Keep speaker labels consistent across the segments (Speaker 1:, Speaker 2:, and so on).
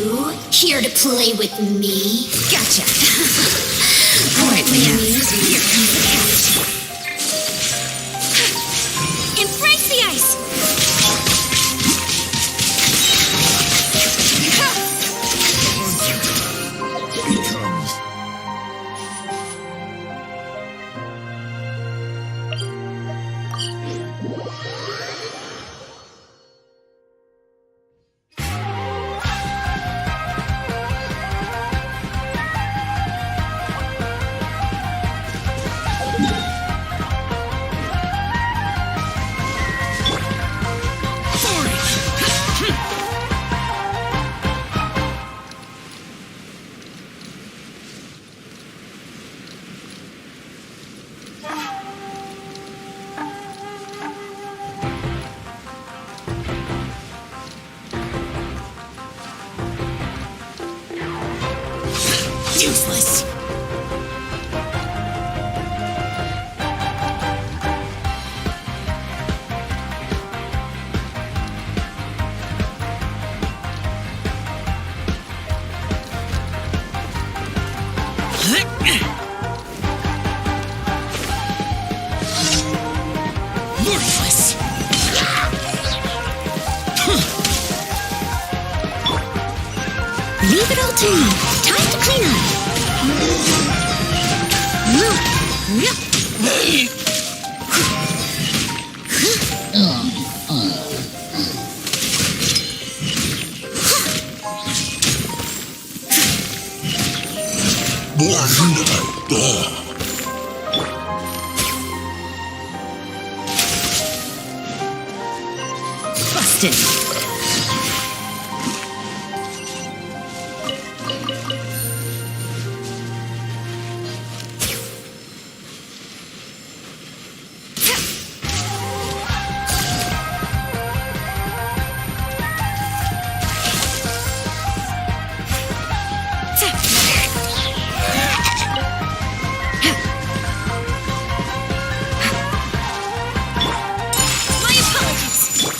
Speaker 1: you here to play with me?
Speaker 2: Gotcha.
Speaker 1: Alright,
Speaker 2: Here comes the catch. Embrace the ice.
Speaker 1: Useless. Worthless.
Speaker 2: Leave it all to me. Time to clean up. Busted. My apologies.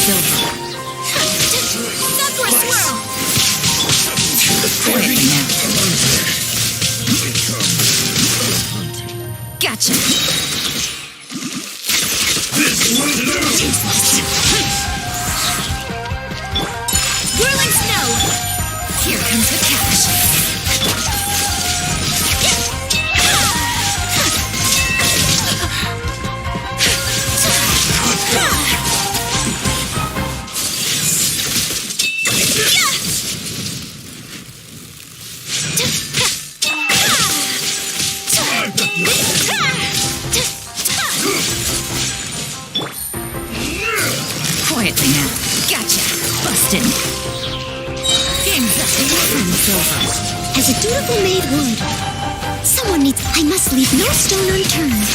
Speaker 2: Sun's over. Sakura swirl!
Speaker 1: Quietly now.
Speaker 2: Gotcha! Whirling snow! Here comes the catch.
Speaker 1: Quietly now.
Speaker 2: Gotcha!
Speaker 1: Busted.
Speaker 2: Game's up.
Speaker 1: Time's over.
Speaker 2: As a dutiful maid would. Someone needs. I must leave no stone unturned.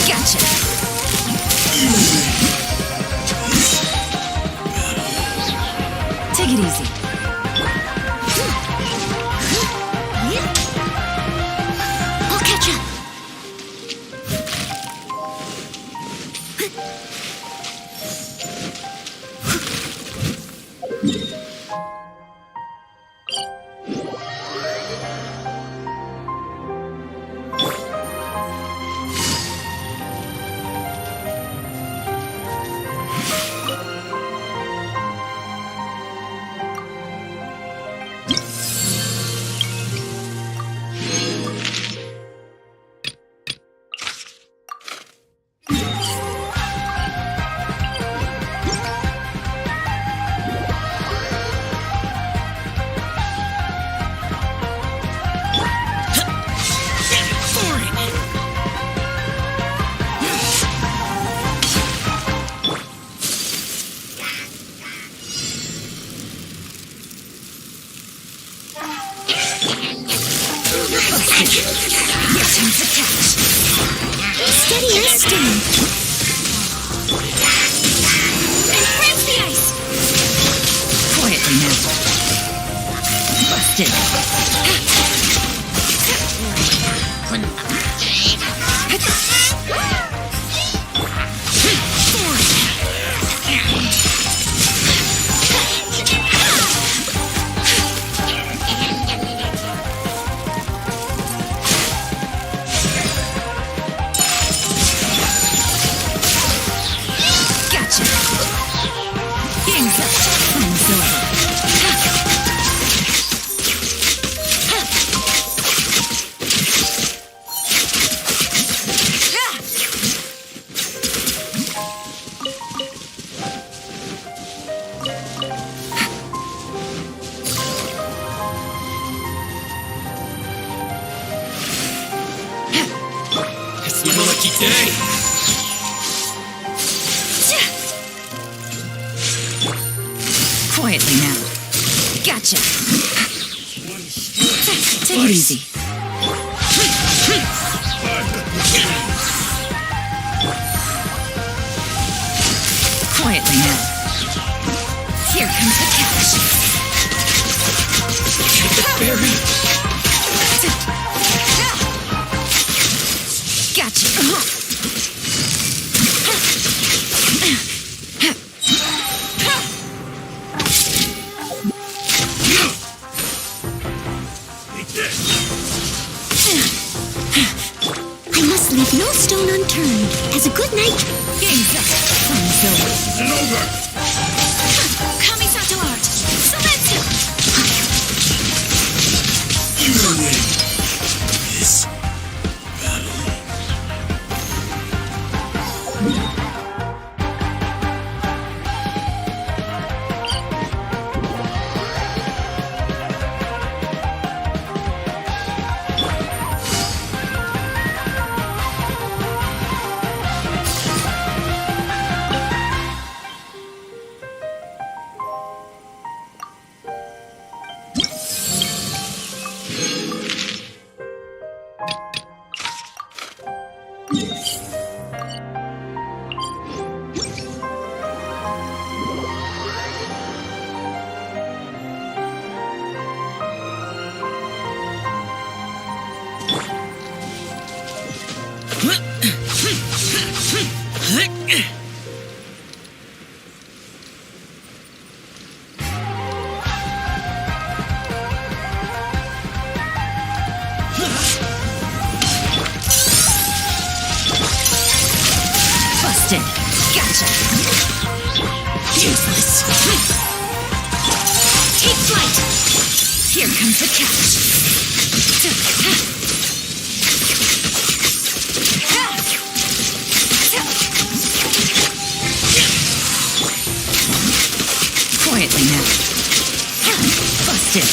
Speaker 1: Gotcha. Take it easy.
Speaker 2: I'll catch up.
Speaker 1: Time's a catch.
Speaker 2: Steady as stone. And break the ice.
Speaker 1: Quietly now. Busted. Gotcha. Game's up. Time's over.
Speaker 3: It's your lucky day.
Speaker 1: Quietly now. Gotcha. Take it easy. Quietly now. Here comes the catch.
Speaker 3: Berry.
Speaker 1: Gotcha.
Speaker 2: I must leave no stone unturned. As a good knight.
Speaker 1: Game's up. Time's over.
Speaker 3: It's over.
Speaker 2: Kamisato art. Selected.
Speaker 3: You win this battle.
Speaker 1: Busted. Gotcha.
Speaker 2: Useless. Take flight.
Speaker 1: Here comes the catch. Quietly now. Busted.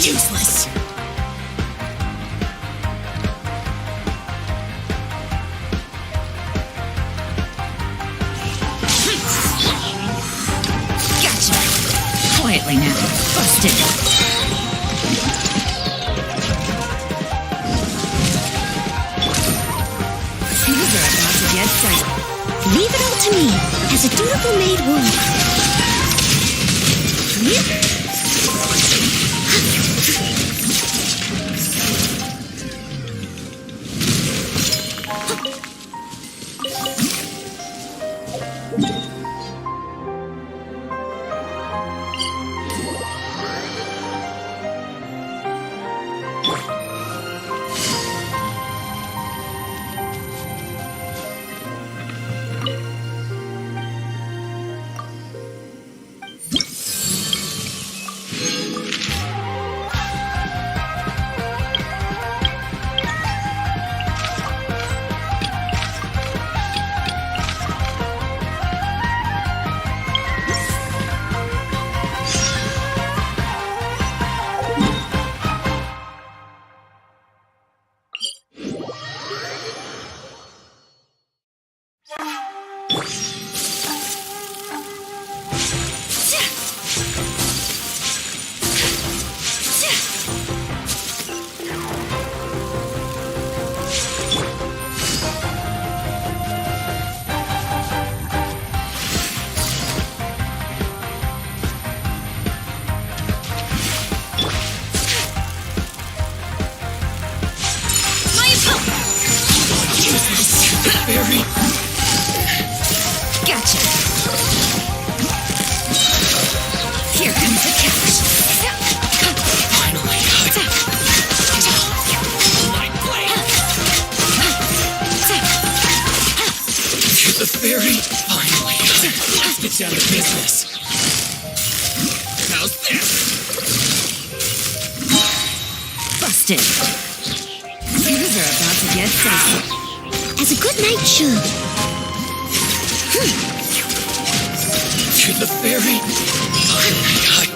Speaker 2: Useless.
Speaker 1: Gotcha. Quietly now. Busted. Things are about to get dicey.
Speaker 2: Leave it all to me, as a dutiful maid would.
Speaker 3: Barry!
Speaker 1: Gotcha. Here comes the catch.
Speaker 3: Finally! My blade! To the ferry! Finally! Let's get down to business! How's this?
Speaker 1: Busted. Things are about to get dicey.
Speaker 2: As a good knight should.
Speaker 3: To the ferry? Finally!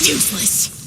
Speaker 2: Useless.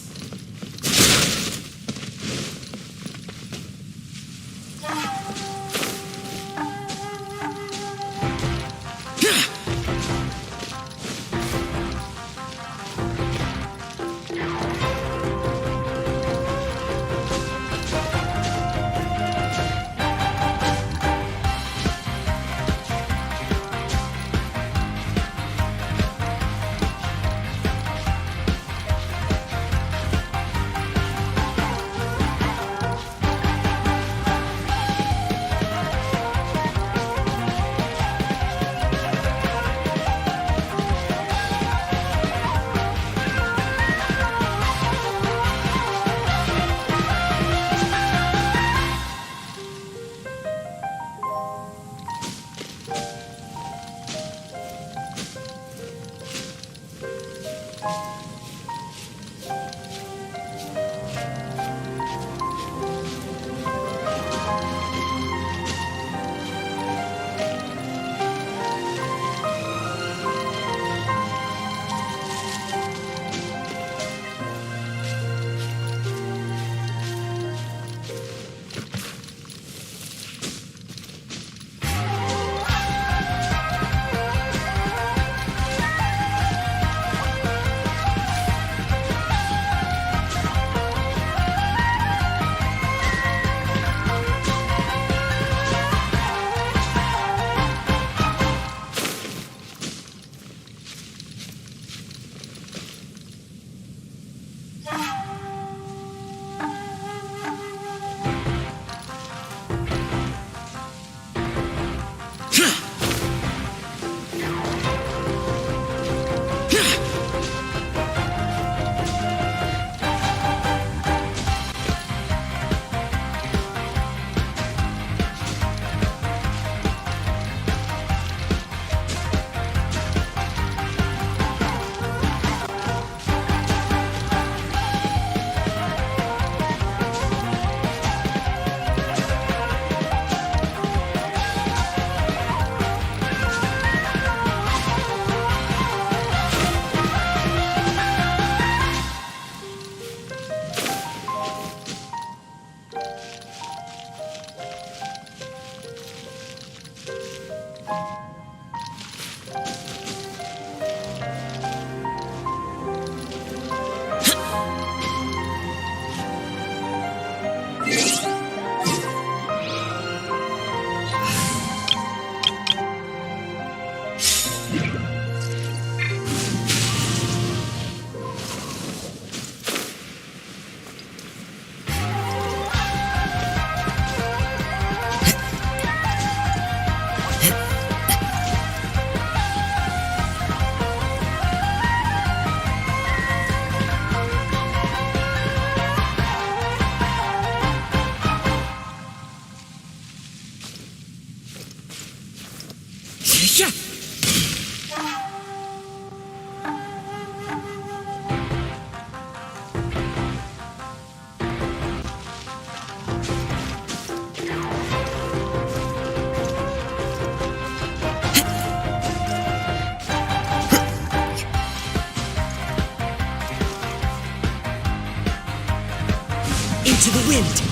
Speaker 1: Into the wind.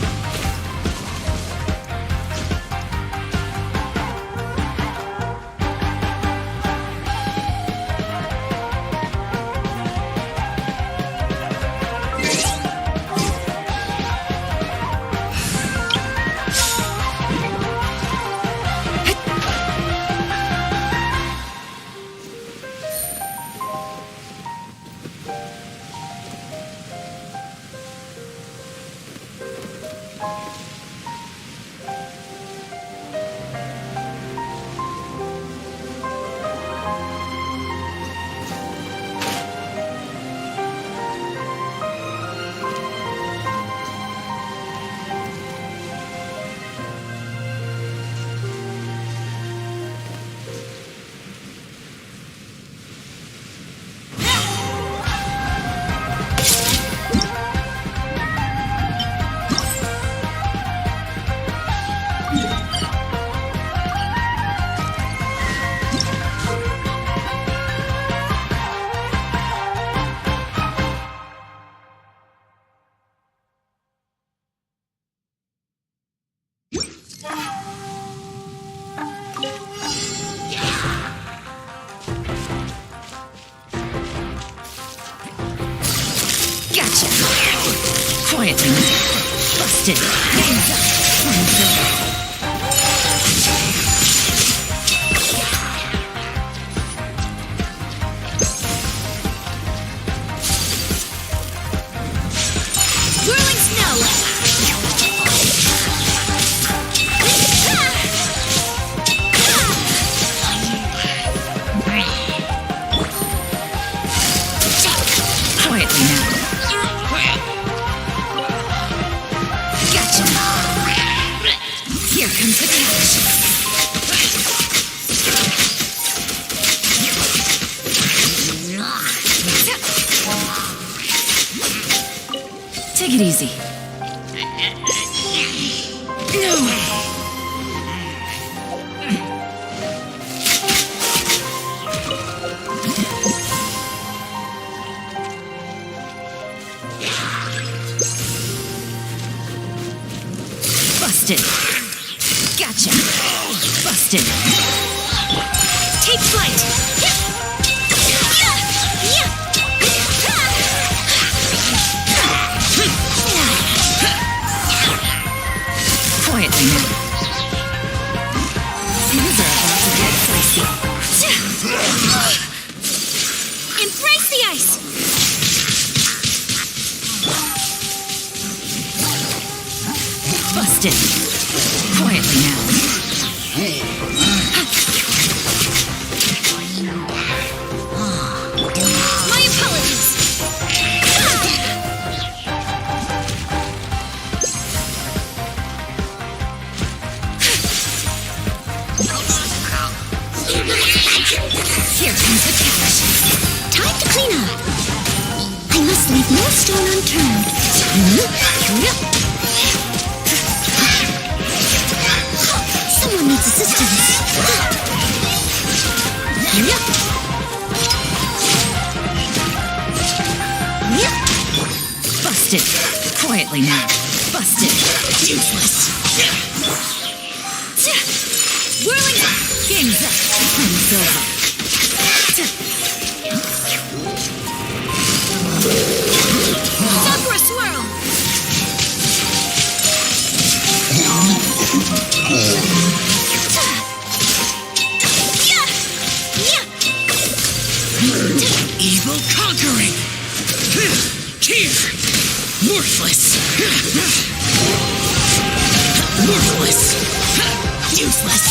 Speaker 1: Busted. Game's up. Time's over.
Speaker 2: Whirling snow!
Speaker 1: Quietly now. Gotcha. Here comes the catch. Take it easy. No. Busted. Gotcha. Busted.
Speaker 2: Take flight!
Speaker 1: Quietly now. Things are about to get spicy.
Speaker 2: Embrace the ice!
Speaker 1: Busted. Quietly now.
Speaker 2: My apologies!
Speaker 1: Here comes the catch.
Speaker 2: Time to clean up. I must leave no stone unturned. Someone needs assistance.
Speaker 1: Busted. Quietly now. Busted.
Speaker 3: Useless.
Speaker 2: Whirling up.
Speaker 1: Game's up. Time's over.
Speaker 2: Sakura swirl.
Speaker 3: Evil conquering. Here. Worthless. Worthless. Useless.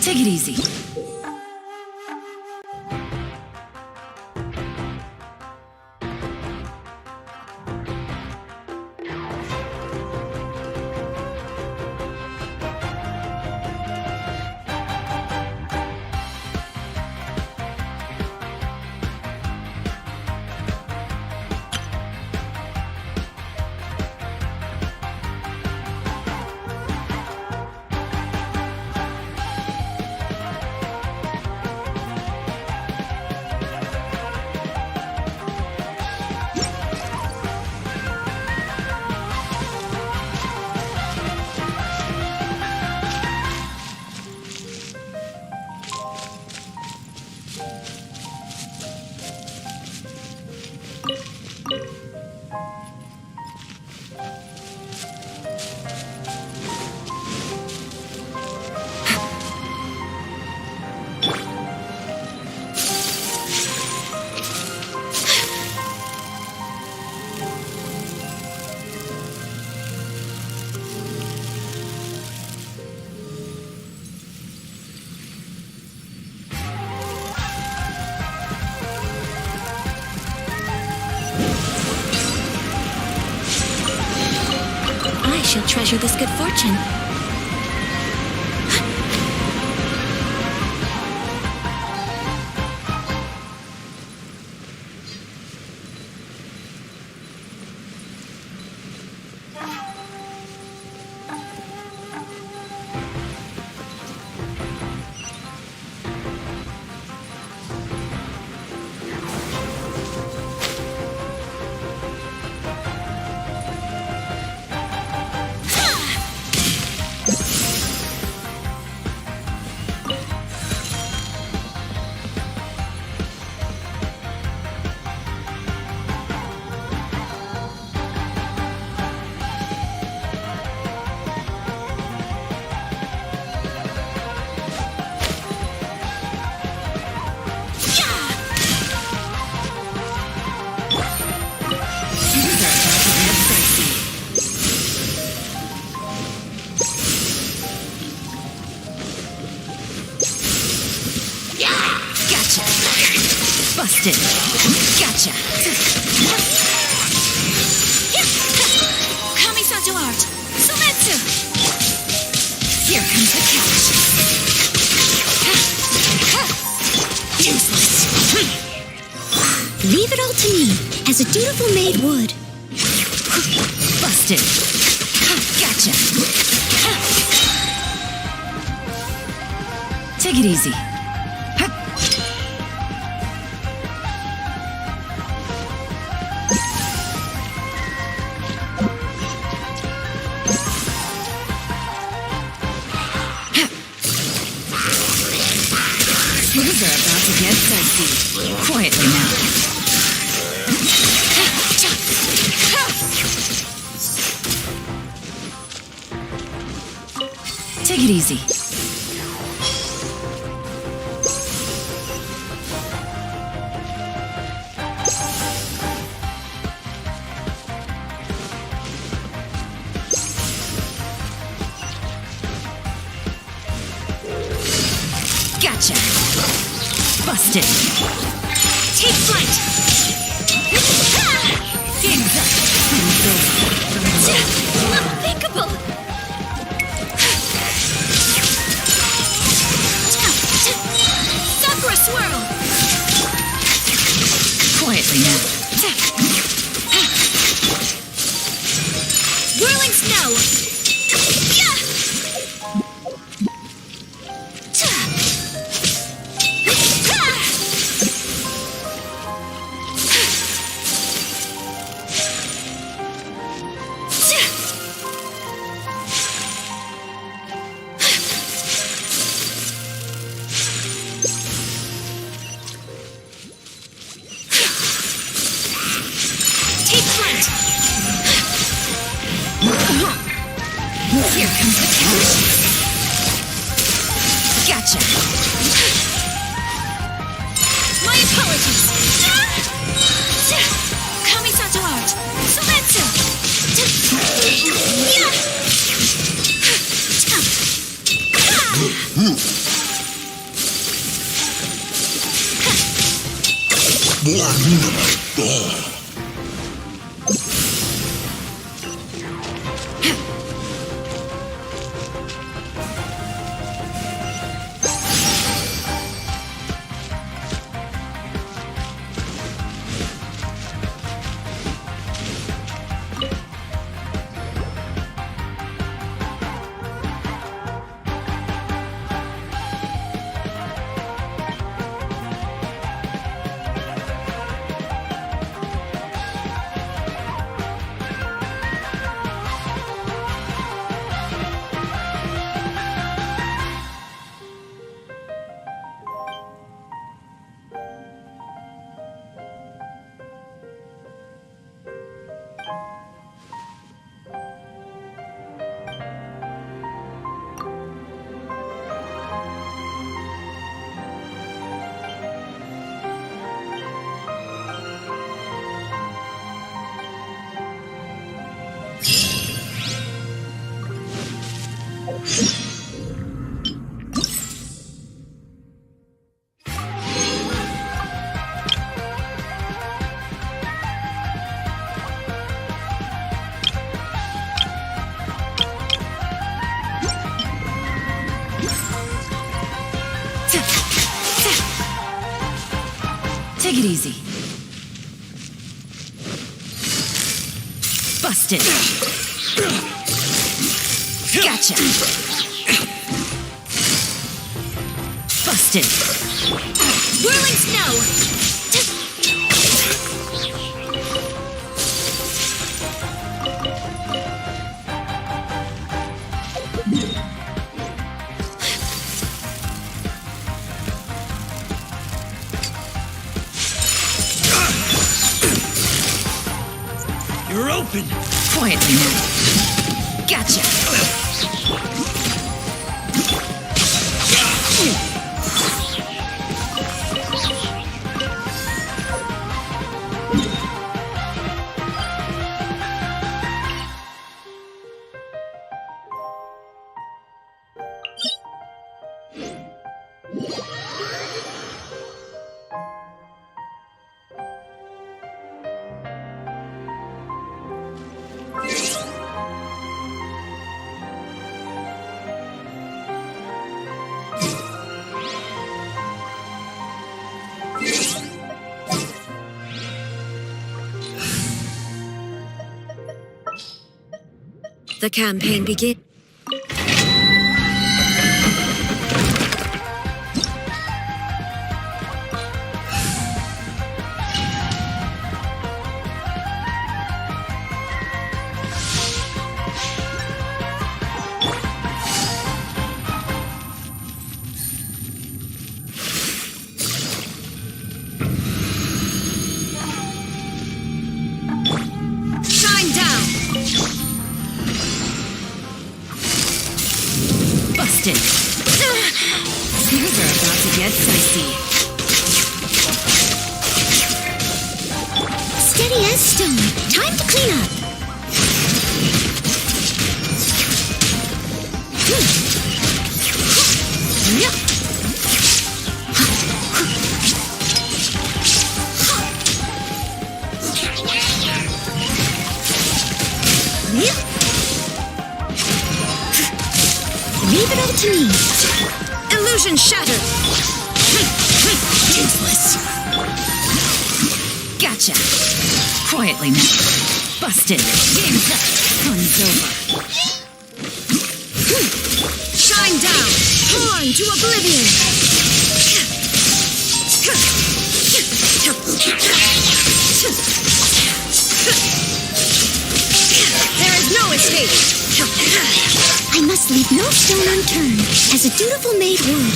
Speaker 1: Take it easy.
Speaker 2: she'll treasure this good fortune.
Speaker 1: Busted. Gotcha.
Speaker 2: Kamisato art. Sumetsu.
Speaker 1: Here comes the catch. Useless.
Speaker 2: Leave it all to me, as a dutiful maid would.
Speaker 1: Busted. Gotcha. Take it easy. Things are about to get dicey. Quietly now. Take it easy. Gotcha. Busted.
Speaker 2: Take flight.
Speaker 1: Game's up.
Speaker 2: Unthinkable. Sakura swirl.
Speaker 1: Quietly now.
Speaker 2: Whirling snow.
Speaker 1: Here comes the catch. Gotcha.
Speaker 2: My apologies. Kamisato art. Sumetsu.
Speaker 1: it easy. Busted. Gotcha. Busted.
Speaker 2: Whirling snow!
Speaker 3: You're open!
Speaker 1: Quietly now. Gotcha.
Speaker 2: The campaign begins.
Speaker 1: Shine down. Busted. Things are about to get dicey.
Speaker 2: Steady as stone. Time to clean up. Leave it all to me.
Speaker 1: Illusion shattered. Useless. Gotcha. Quietly now. Busted. Game's up. Fun's over. Shine down. Torn to oblivion. There is no escape.
Speaker 2: I must leave no stone unturned, as a dutiful maid would.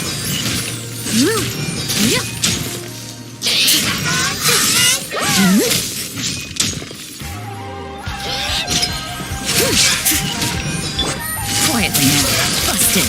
Speaker 1: Quietly now. Busted.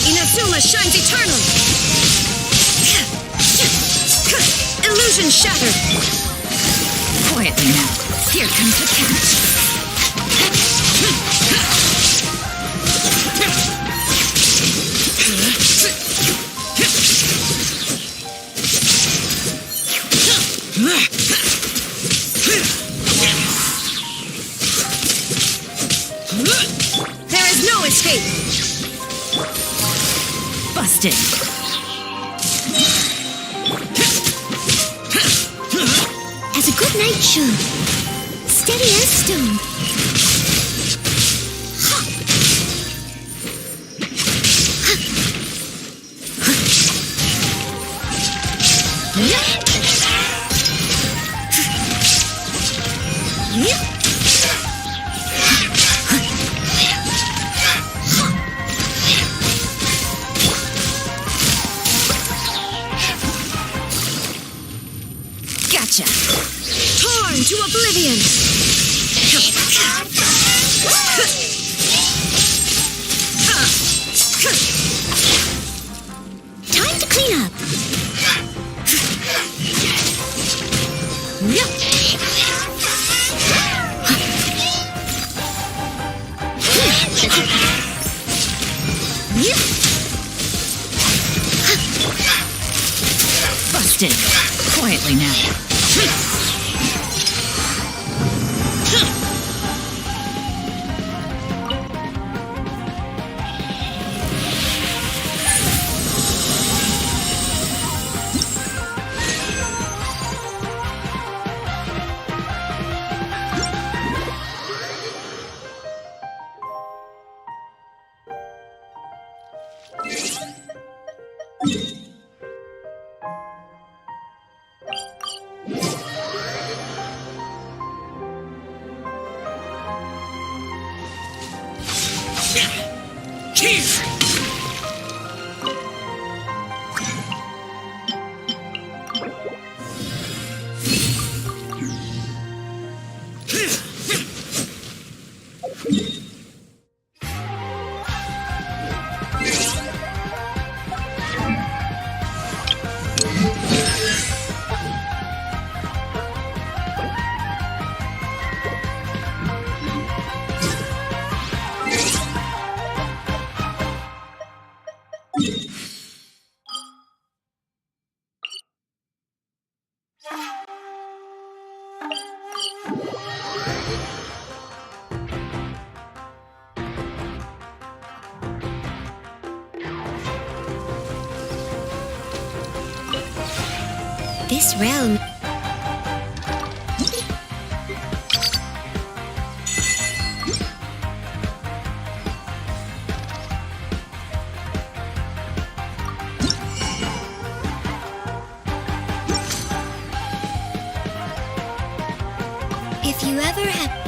Speaker 1: Inazuma shines eternal! Illusion shattered! Quietly now. Here comes the catch. There is no escape! Busted.
Speaker 2: As a good knight should. Steady as stone. Fallen to oblivion! Time to clean up!
Speaker 1: Busted. Quietly now.
Speaker 2: This realm... If you ever have...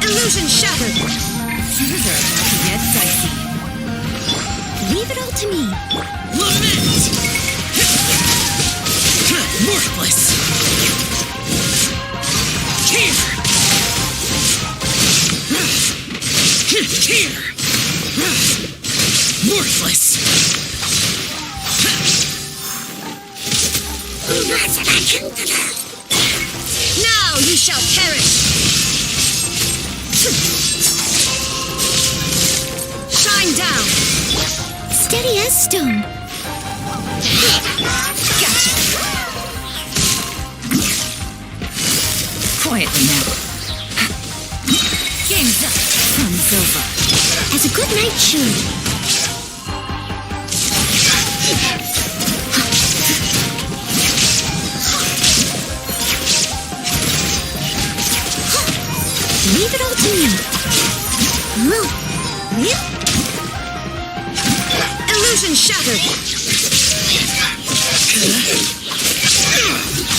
Speaker 2: Illusion shattered!
Speaker 1: Things are about to get dicey.
Speaker 2: Leave it all to me.
Speaker 3: Lament! Worthless! Here! Here! Worthless!
Speaker 2: Now you shall perish! Shine down! Steady as stone.
Speaker 1: Gotcha. Quietly now. Game's up. Fun's over.
Speaker 2: As a good knight should. Leave it all to me. Illusion shattered.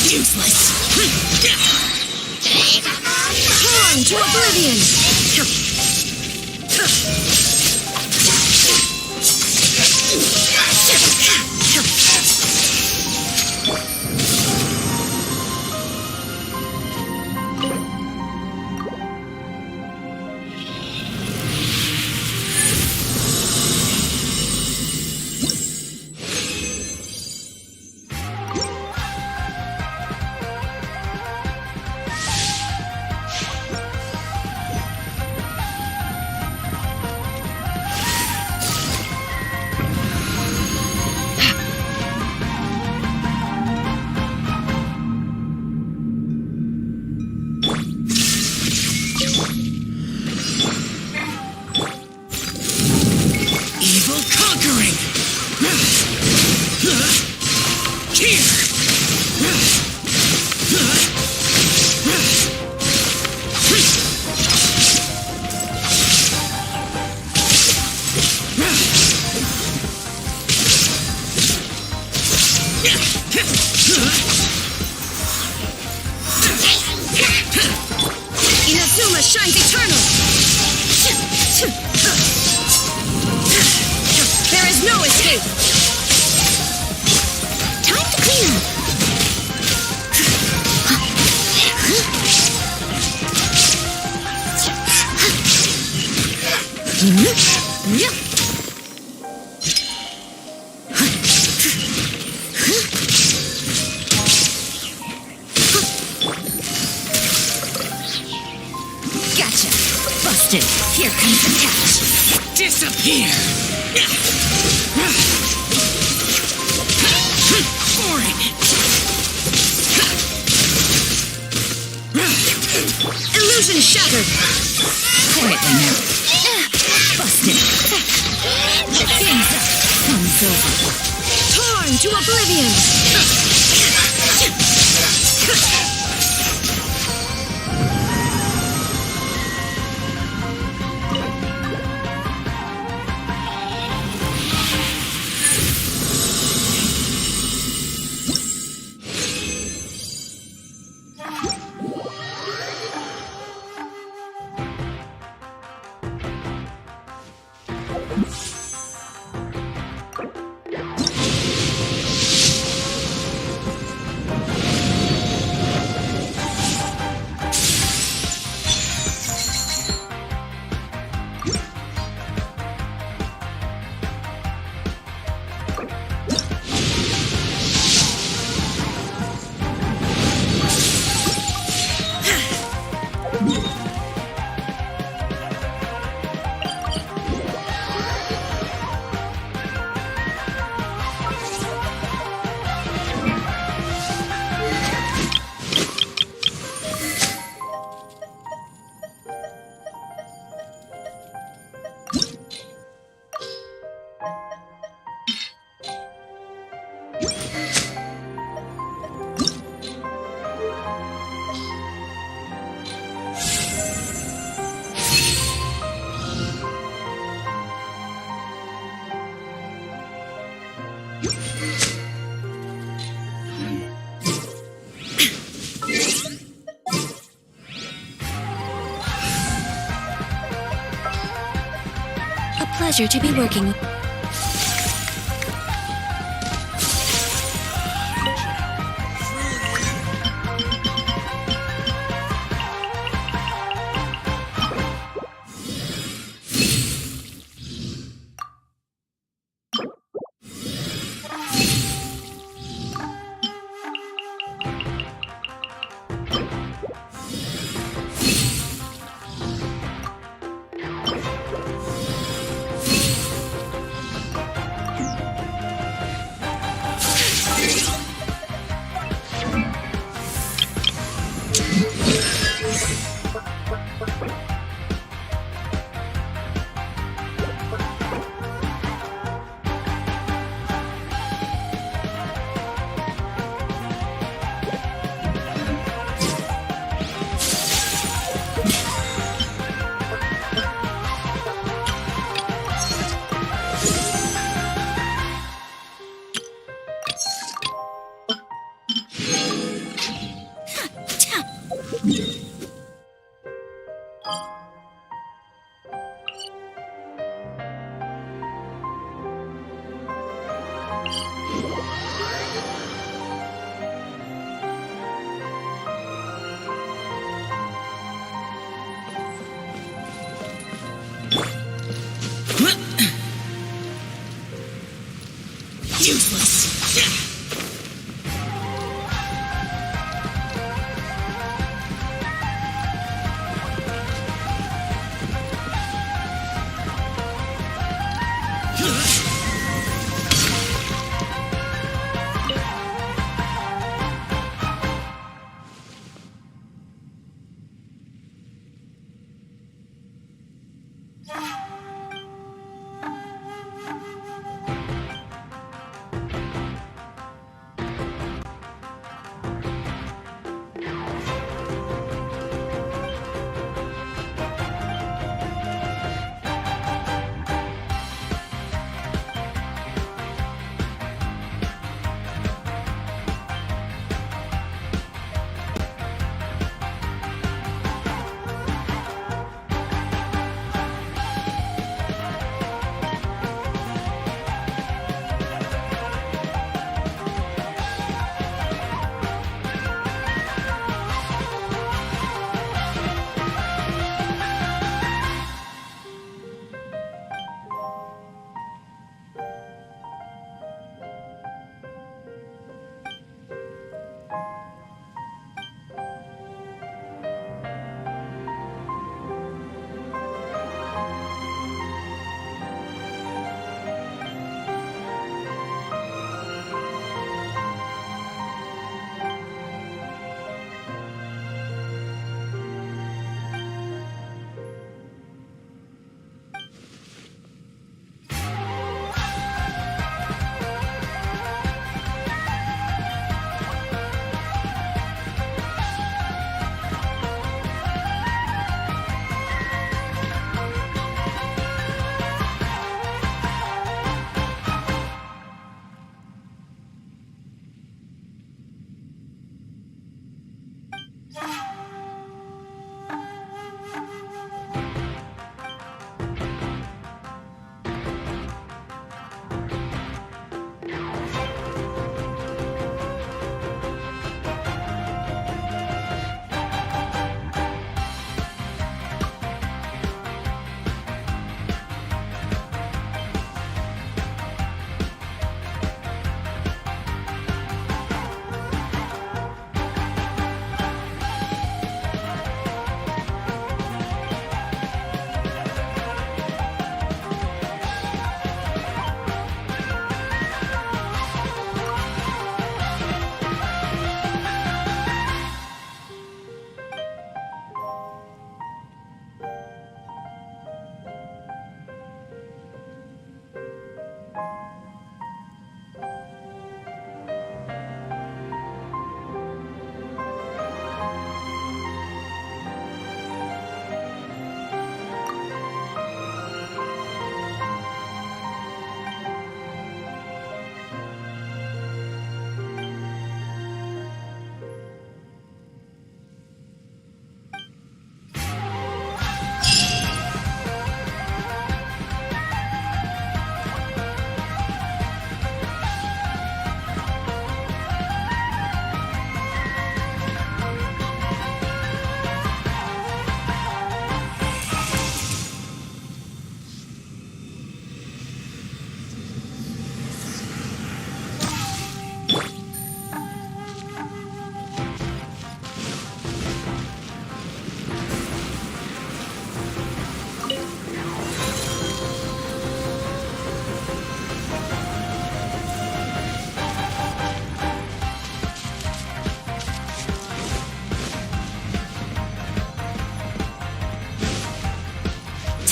Speaker 3: Useless!
Speaker 2: Torn to oblivion.
Speaker 1: shines eternal! There is no escape!
Speaker 2: Time to clean up.
Speaker 1: Gotcha! Busted! Here comes the catch!
Speaker 3: Disappear! Boring!
Speaker 1: Illusion shattered! Quietly now. Busted! Game's up! Fun's over! Torn to oblivion!
Speaker 2: Pleasure to be working with.
Speaker 3: Useless!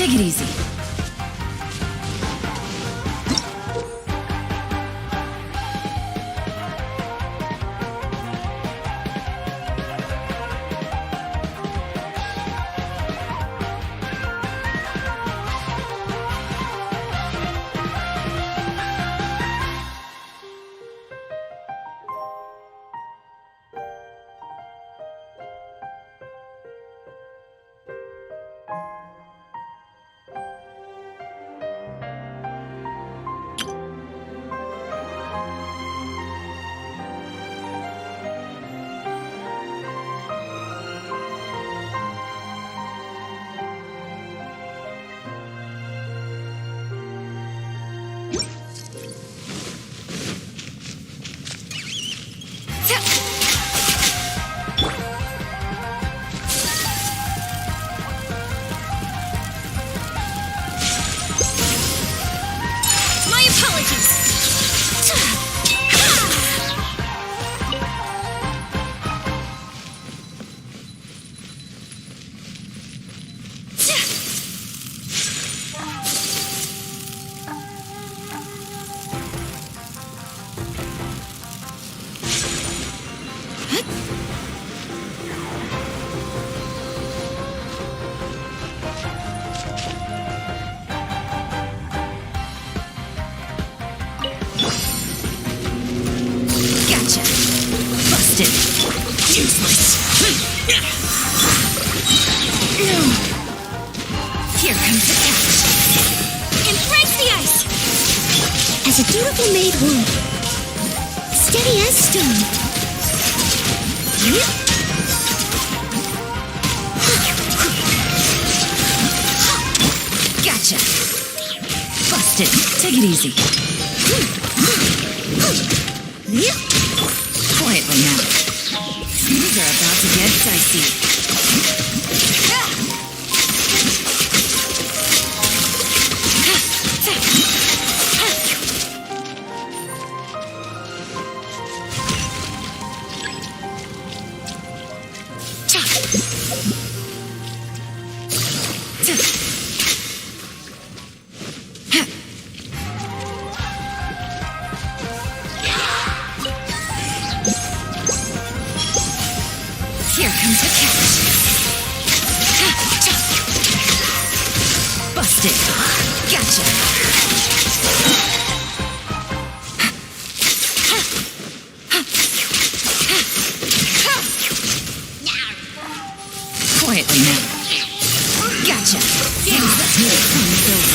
Speaker 1: Take it easy.
Speaker 2: My apologies.
Speaker 1: Gotcha. Busted. Useless. Here comes the catch.
Speaker 2: And break the ice. As a dutiful maid would. Steady as stone.
Speaker 1: Gotcha. Busted. Take it easy. Quietly now. Things are about to get dicey. Here comes the catch. Busted. Gotcha. Quietly now. Gotcha. Game's up. Fun's over.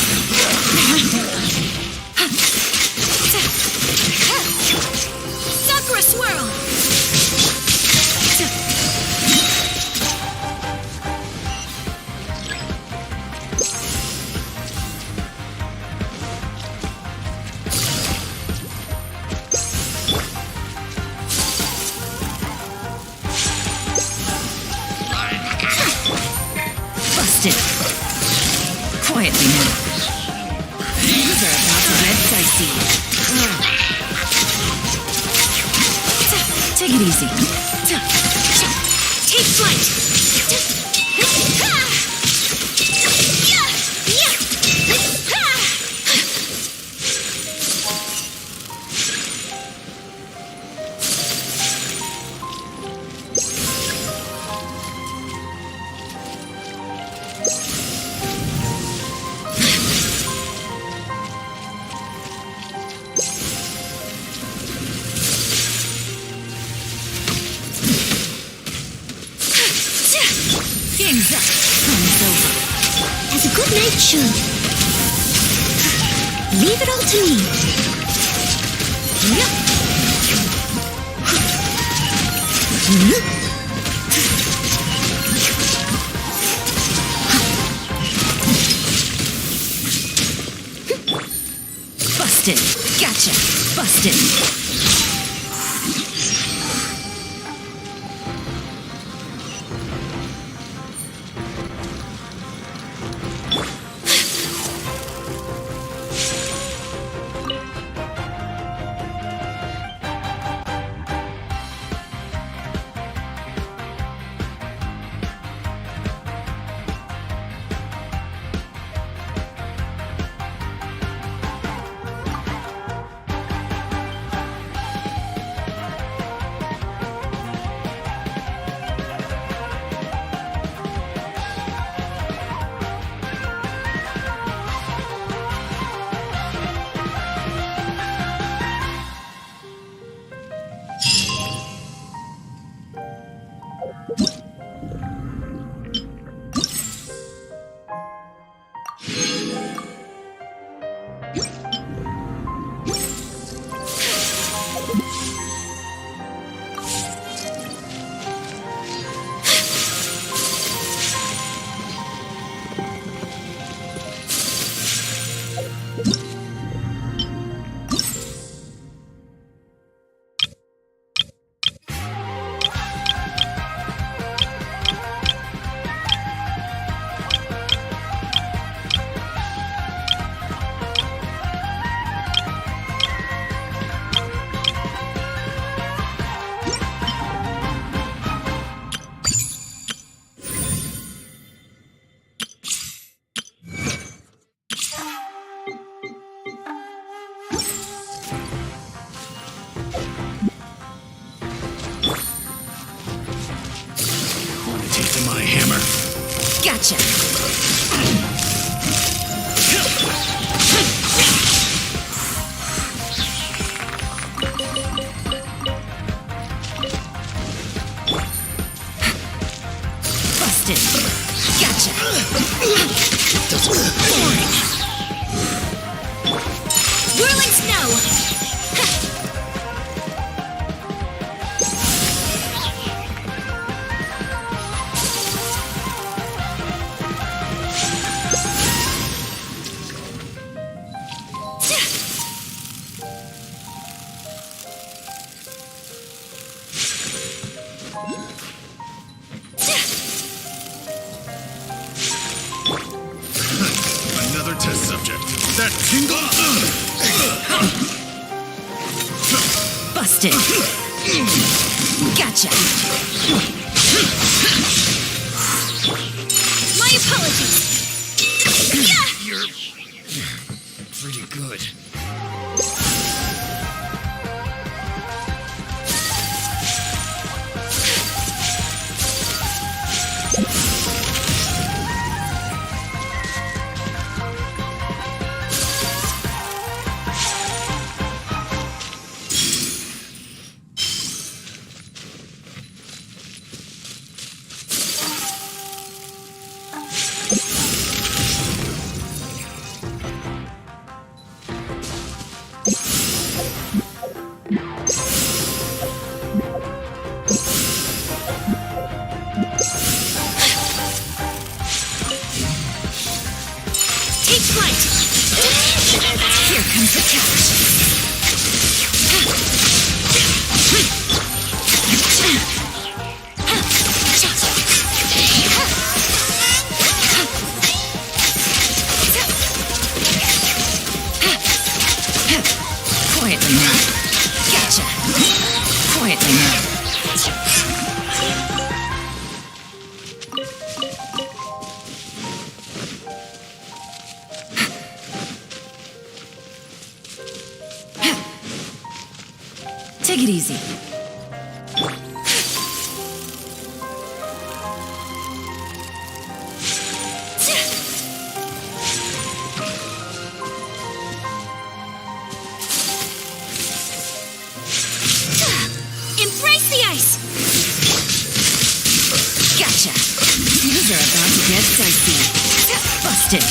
Speaker 2: Sakura swirl.
Speaker 1: Busted. Quietly now. Things are about to get dicey. Take it easy.
Speaker 2: Take flight.
Speaker 1: Game's up. Fun's over.
Speaker 2: As a good knight should. Leave it all to me.
Speaker 1: Busted. Gotcha. Busted.
Speaker 3: hammer.
Speaker 1: Gotcha. Busted. Gotcha. Whirling snow.
Speaker 3: Another test subject. That tingle.
Speaker 1: Busted. Gotcha.
Speaker 2: My apologies.
Speaker 3: You're pretty good.
Speaker 2: Take flight.
Speaker 1: Here comes the catch. Quietly now. Gotcha. Quietly now. Take it easy.
Speaker 2: Embrace the ice.
Speaker 1: Gotcha. These are about to get dicey. Busted.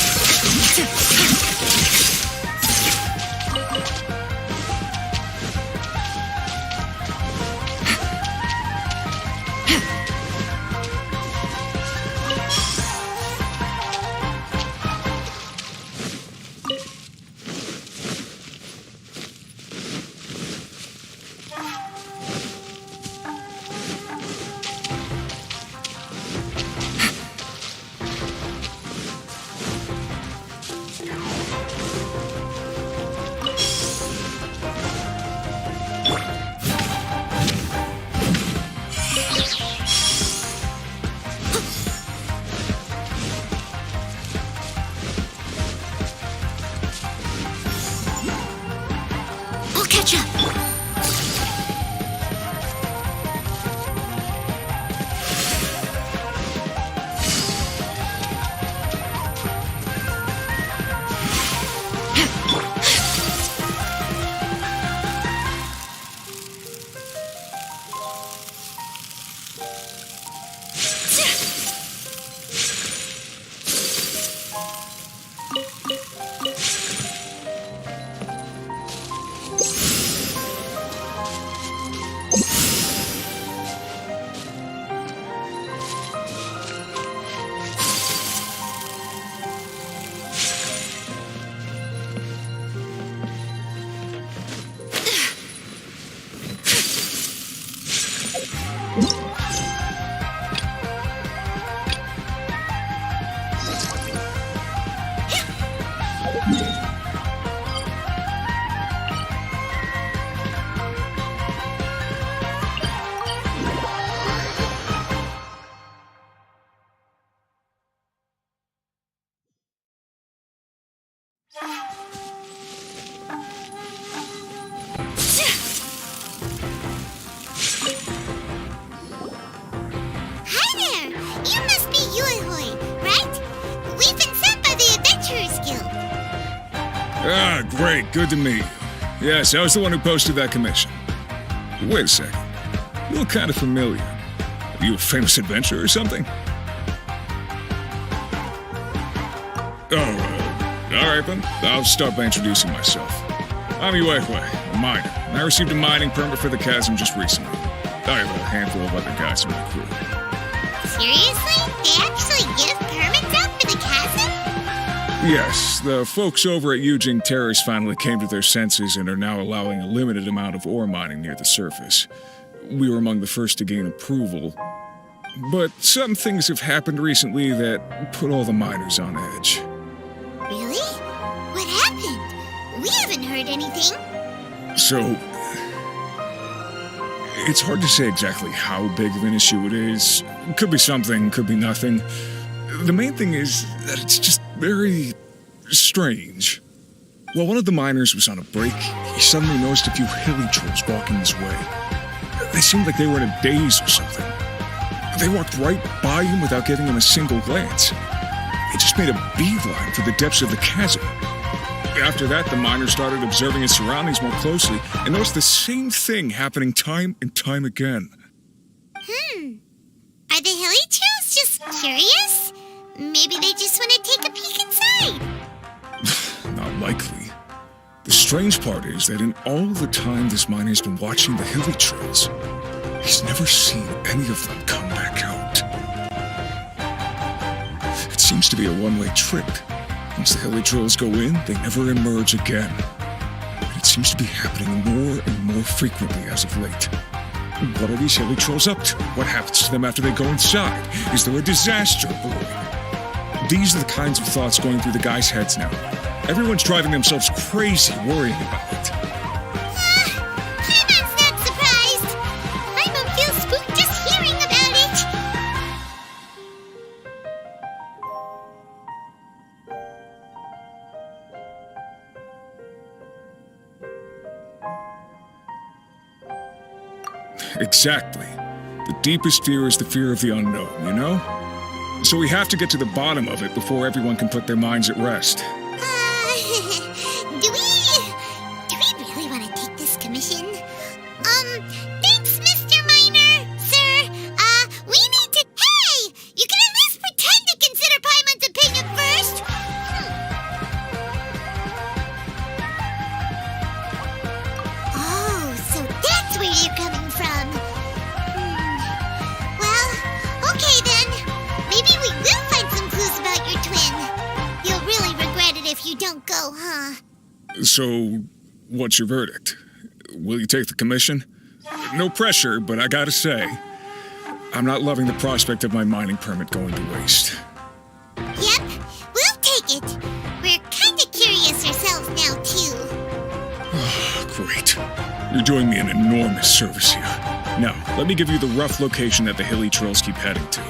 Speaker 2: I'll catch up. Hi there! You must be
Speaker 4: Ah, great. Good to meet you. Yes, I was the one who posted that commission. Wait a second. You look kind of familiar. Are you a famous adventurer or something? Oh, all right then. I'll start by introducing myself. I'm Yuehue, a miner, and I received a mining permit for the chasm just recently. I have a handful of other guys in my crew.
Speaker 2: Seriously? They actually give permits out for the chasm?
Speaker 4: Yes, the folks over at Yujing Terrace finally came to their senses and are now allowing a limited amount of ore mining near the surface. We were among the first to gain approval, but some things have happened recently that put all the miners on edge.
Speaker 2: Really? What happened? We haven't heard anything.
Speaker 4: So, it's hard to say exactly how big of an issue it is. Could be something, could be nothing. The main thing is that it's just very strange. While one of the miners was on a break, he suddenly noticed a few hilly trolls walking his way. They seemed like they were in a daze or something. They walked right by him without giving him a single glance. They just made a beeline for the depths of the chasm. After that, the miner started observing his surroundings more closely and noticed the same thing happening time and time again.
Speaker 2: Are the hilly trolls just curious? Maybe they just want to take a peek inside.
Speaker 4: Not likely. The strange part is that in all the time this miner's been watching the hilly trails, he's never seen any of them come back out. It seems to be a one-way trip. Once the hilly trails go in, they never emerge again. And it seems to be happening more and more frequently as of late. What are these hilly trolls up to? What happens to them after they go inside? Is there a disaster brewing? These are the kinds of thoughts going through the guys' heads now. Everyone's driving themselves crazy worrying about it.
Speaker 2: Paimon's not surprised. Paimon feels spooked just hearing about it.
Speaker 4: Exactly. The deepest fear is the fear of the unknown, you know? So we have to get to the bottom of it before everyone can put their minds at rest.
Speaker 2: Do we really want to take this commission? Thanks, Mr. Miner, sir. We need to... Hey! You can at least pretend to consider Paimon's opinion first. Oh, so that's where you're coming from. Well, okay then. Maybe we will find some clues about your twin. You'll really regret it if you don't go, huh?
Speaker 4: So, what's your verdict? Will you take the commission? No pressure, but I gotta say, I'm not loving the prospect of my mining permit going to waste.
Speaker 2: Yep, we'll take it. We're kinda curious ourselves now, too.
Speaker 4: Great. You're doing me an enormous service here. Now, let me give you the rough location that the hilly trails keep heading to.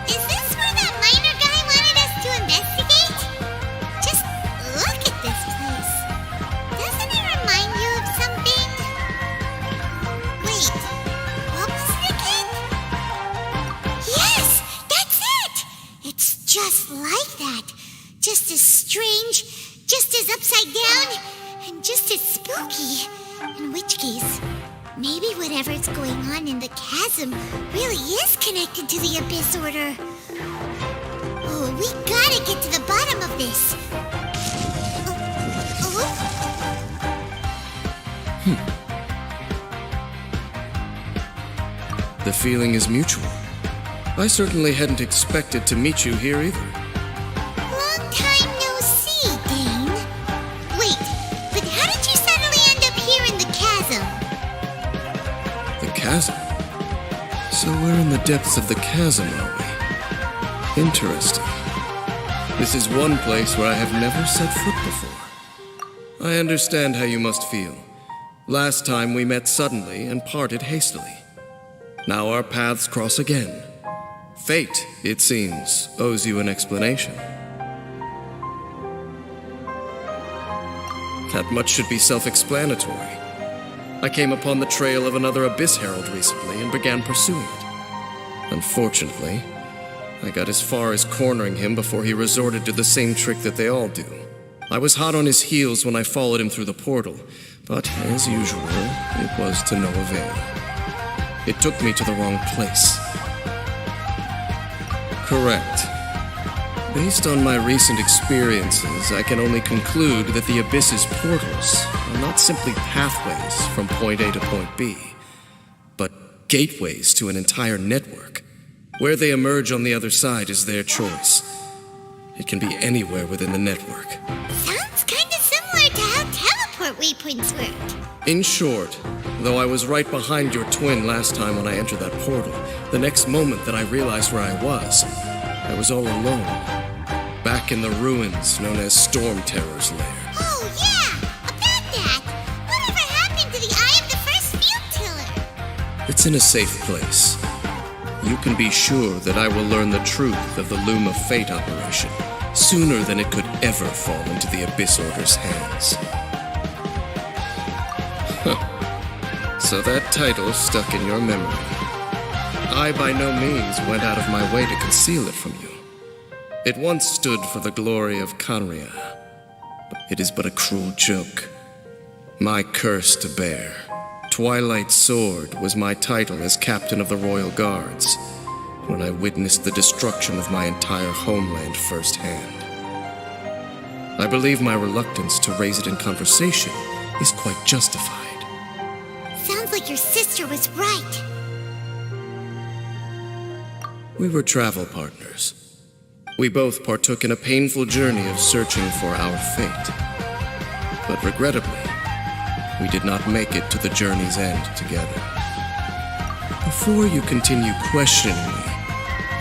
Speaker 2: Is this where that miner guy wanted us to investigate? Just look at this place. Doesn't it remind you of something? Wait, what was it again? Yes, that's it! It's just like that. Just as strange, just as upside down, and just as spooky. In which case, maybe whatever's going on in the chasm really is connected to the Abyss Order. Oh, we gotta get to the bottom of this. Oh.
Speaker 5: The feeling is mutual. I certainly hadn't expected to meet you here either.
Speaker 2: Long time no see, Dane. Wait, but how did you suddenly end up here in the chasm?
Speaker 5: The chasm? So we're in the depths of the chasm, are we? Interesting. This is one place where I have never set foot before. I understand how you must feel. Last time we met suddenly and parted hastily. Now our paths cross again. Fate, it seems, owes you an explanation. That much should be self-explanatory. I came upon the trail of another Abyss Herald recently and began pursuing it. Unfortunately, I got as far as cornering him before he resorted to the same trick that they all do. I was hot on his heels when I followed him through the portal, but as usual, it was to no avail. It took me to the wrong place. Correct. Based on my recent experiences, I can only conclude that the Abyss's portals are not simply pathways from point A to point B, but gateways to an entire network. Where they emerge on the other side is their choice. It can be anywhere within the network.
Speaker 2: Sounds kinda similar to how teleport waypoints work.
Speaker 5: In short, though I was right behind your twin last time when I entered that portal, the next moment that I realized where I was all alone. Back in the ruins known as Storm Terror's lair.
Speaker 2: Oh yeah, about that. Whatever happened to the Eye of the First Field Tiller?
Speaker 5: It's in a safe place. You can be sure that I will learn the truth of the Loom of Fate operation sooner than it could ever fall into the Abyss Order's hands. So that title stuck in your memory. I by no means went out of my way to conceal it from you. It once stood for the glory of Kanria, but it is but a cruel joke. My curse to bear. Twilight Sword was my title as captain of the Royal Guards when I witnessed the destruction of my entire homeland firsthand. I believe my reluctance to raise it in conversation is quite justified.
Speaker 2: Sounds like your sister was right.
Speaker 5: We were travel partners. We both partook in a painful journey of searching for our fate. But regrettably, we did not make it to the journey's end together. Before you continue questioning me,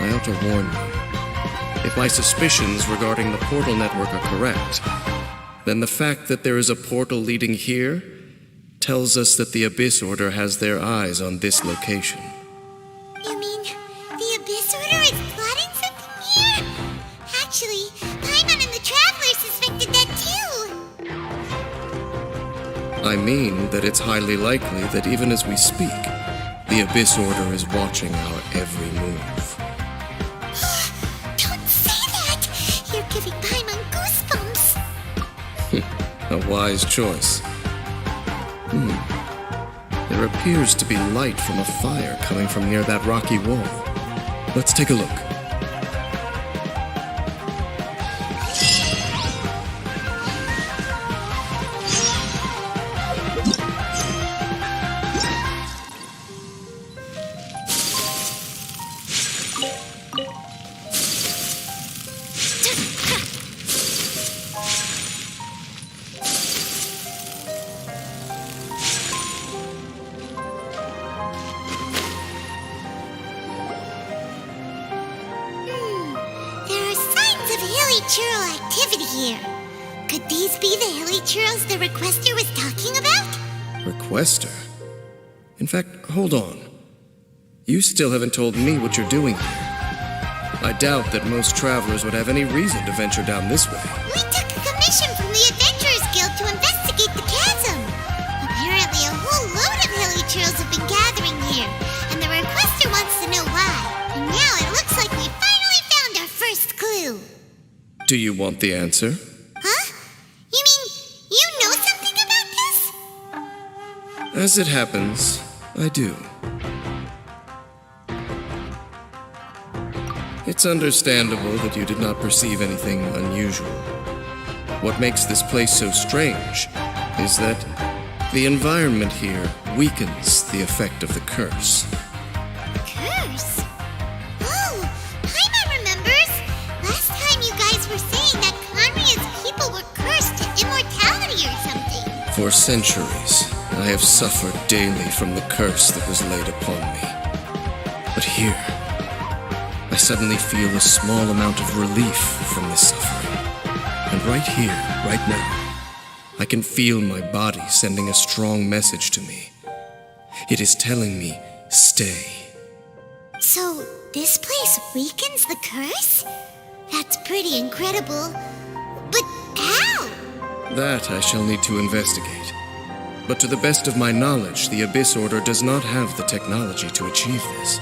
Speaker 5: I ought to warn you. If my suspicions regarding the portal network are correct, then the fact that there is a portal leading here tells us that the Abyss Order has their eyes on this location.
Speaker 2: You mean the Abyss Order is plotting something here? Actually, Paimon and the Traveler suspected that too.
Speaker 5: I mean that it's highly likely that even as we speak, the Abyss Order is watching our every move.
Speaker 2: Don't say that! You're giving Paimon goosebumps.
Speaker 5: A wise choice. There appears to be light from a fire coming from near that rocky wall. Let's take a look.
Speaker 2: There are signs of hilly churl activity here. Could these be the hilly churls the requester was talking about?
Speaker 5: Requester? In fact, hold on. You still haven't told me what you're doing here. I doubt that most travelers would have any reason to venture down this way.
Speaker 2: We took a commission from the Adventurers Guild to investigate the chasm. Apparently a whole load of hilly churls have been gathering here, and the requester wants to know why. And now it looks like we finally found our first clue.
Speaker 5: Do you want the answer?
Speaker 2: Huh? You mean you know something about this?
Speaker 5: As it happens, I do. It's understandable that you did not perceive anything unusual. What makes this place so strange is that the environment here weakens the effect of the curse. For centuries, I have suffered daily from the curse that was laid upon me. But here, I suddenly feel a small amount of relief from this suffering. And right here, right now, I can feel my body sending a strong message to me. It is telling me, stay.
Speaker 2: So, this place weakens the curse? That's pretty incredible. But how?
Speaker 5: That I shall need to investigate. But to the best of my knowledge, the Abyss Order does not have the technology to achieve this.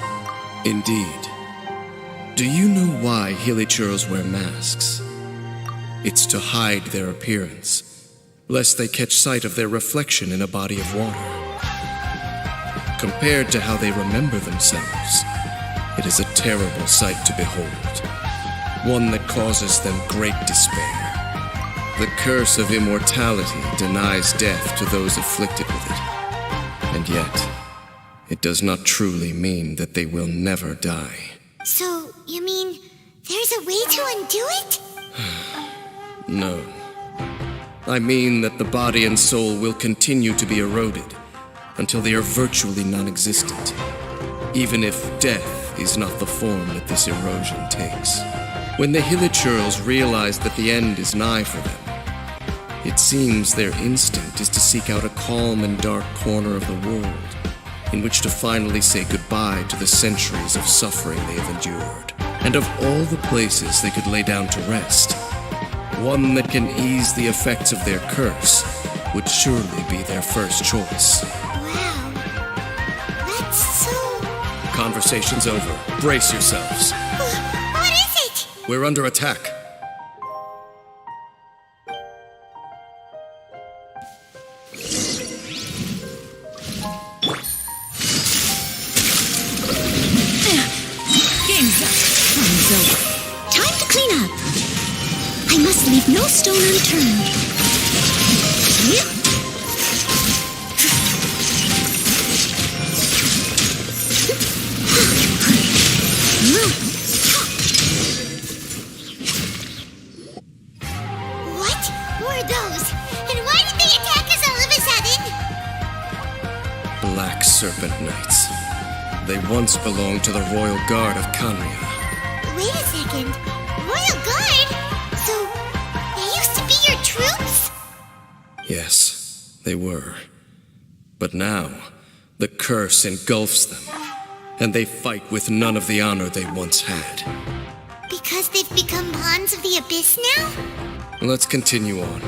Speaker 5: Indeed. Do you know why Hilichurls wear masks? It's to hide their appearance, lest they catch sight of their reflection in a body of water. Compared to how they remember themselves, it is a terrible sight to behold, one that causes them great despair. The curse of immortality denies death to those afflicted with it, and yet, it does not truly mean that they will never die.
Speaker 2: So, you mean there's a way to undo it?
Speaker 5: No. I mean that the body and soul will continue to be eroded until they are virtually non-existent, even if death is not the form that this erosion takes. When the Hilichurls realize that the end is nigh for them, it seems their instinct is to seek out a calm and dark corner of the world in which to finally say goodbye to the centuries of suffering they have endured. And of all the places they could lay down to rest, one that can ease the effects of their curse would surely be their first choice.
Speaker 2: Wow. That's so...
Speaker 5: Conversation's over. Brace yourselves.
Speaker 2: What is it?
Speaker 5: We're under attack.
Speaker 1: Game's up. Fun's over.
Speaker 2: Time to clean up. I must leave no stone unturned. What were those? And why did they attack us all of a sudden?
Speaker 5: Black Serpent Knights. They once belonged to the Royal Guard of Canria.
Speaker 2: Wait a second. Royal Guard? So, they used to be your troops?
Speaker 5: Yes, they were. But now, the curse engulfs them, and they fight with none of the honor they once had.
Speaker 2: Because they've become pawns of the Abyss now?
Speaker 5: Let's continue on.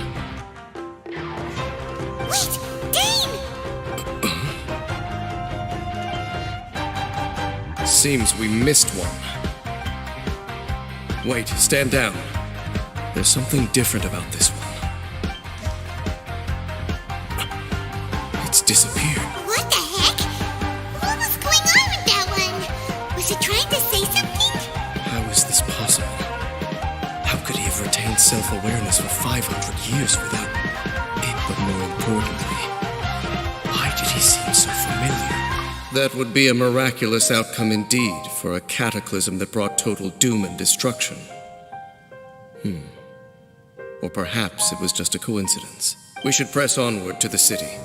Speaker 2: Wait, Dane!
Speaker 5: Seems we missed one. Wait, stand down. There's something different about this one. It's disappeared.
Speaker 2: What the heck? What was going on with that one? Was it trying to say something?
Speaker 5: How is this possible? How could he have retained self-awareness for 500 years without it? But more importantly, why did he seem so familiar? That would be a miraculous outcome indeed for a cataclysm that brought total doom and destruction. Or perhaps it was just a coincidence. We should press onward to the city.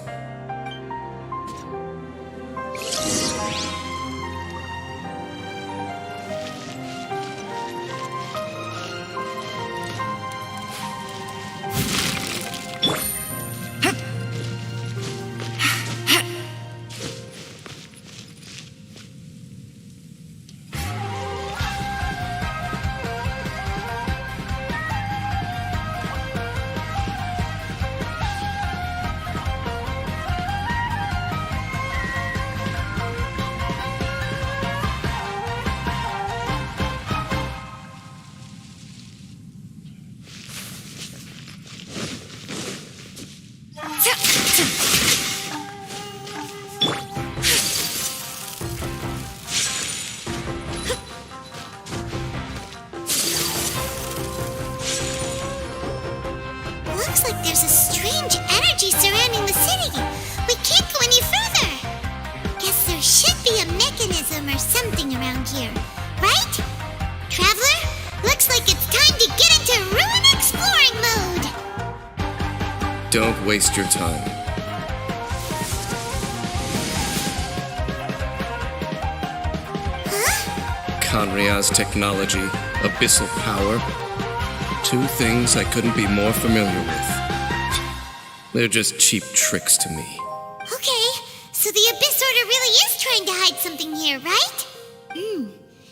Speaker 2: Looks like there's a strange energy surrounding the city. We can't go any further. Guess there should be a mechanism or something around here, right? Traveler, looks like it's time to get into ruin exploring mode.
Speaker 5: Don't waste your time. Conria's technology, abyssal power. Two things I couldn't be more familiar with. They're just cheap tricks to me.
Speaker 2: Okay, so the Abyss Order really is trying to hide something here, right?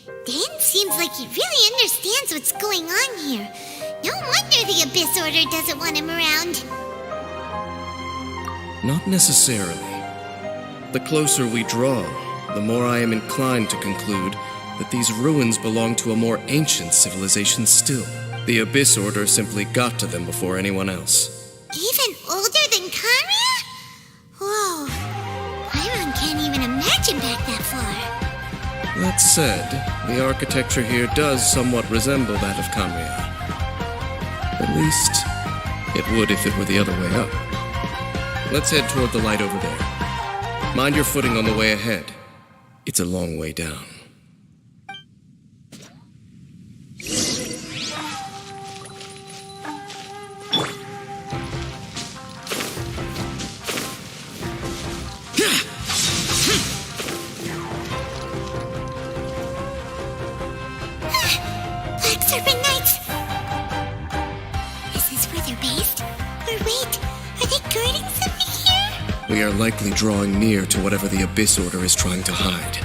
Speaker 2: Dan seems like he really understands what's going on here. No wonder the Abyss Order doesn't want him around.
Speaker 5: Not necessarily. The closer we draw, the more I am inclined to conclude that these ruins belong to a more ancient civilization still. The Abyss Order simply got to them before anyone else.
Speaker 2: Even older than Conria? Whoa. Pyron can't even imagine back that far.
Speaker 5: That said, the architecture here does somewhat resemble that of Conria. At least, it would if it were the other way up. Let's head toward the light over there. Mind your footing on the way ahead. It's a long way down.
Speaker 2: Black Serpent Knights! Is this where they're based? Or wait, are they guarding something here?
Speaker 5: We are likely drawing near to whatever the Abyss Order is trying to hide.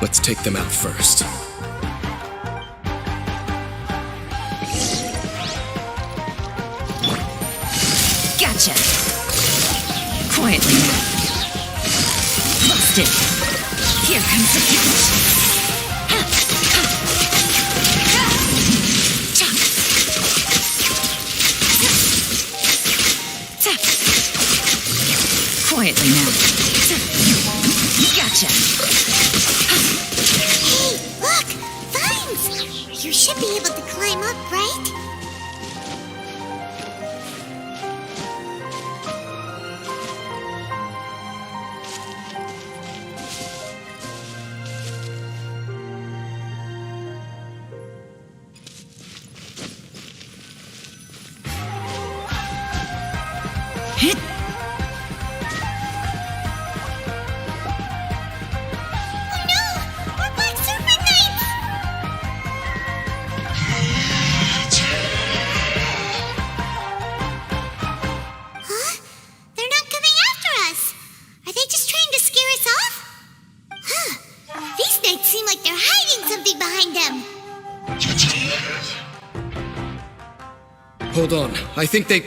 Speaker 5: Let's take them out first.
Speaker 1: Gotcha. Quietly now. Busted. Here comes the catch. Quietly now. Gotcha.
Speaker 2: Hey, look! Vines! You should be able to climb up, right?
Speaker 1: Hit.
Speaker 2: Oh no! We're Black Serpent Knights! Huh? They're not coming after us! Are they just trying to scare us off? Huh. These knights seem like they're hiding something behind them.
Speaker 5: Hold on, I think they...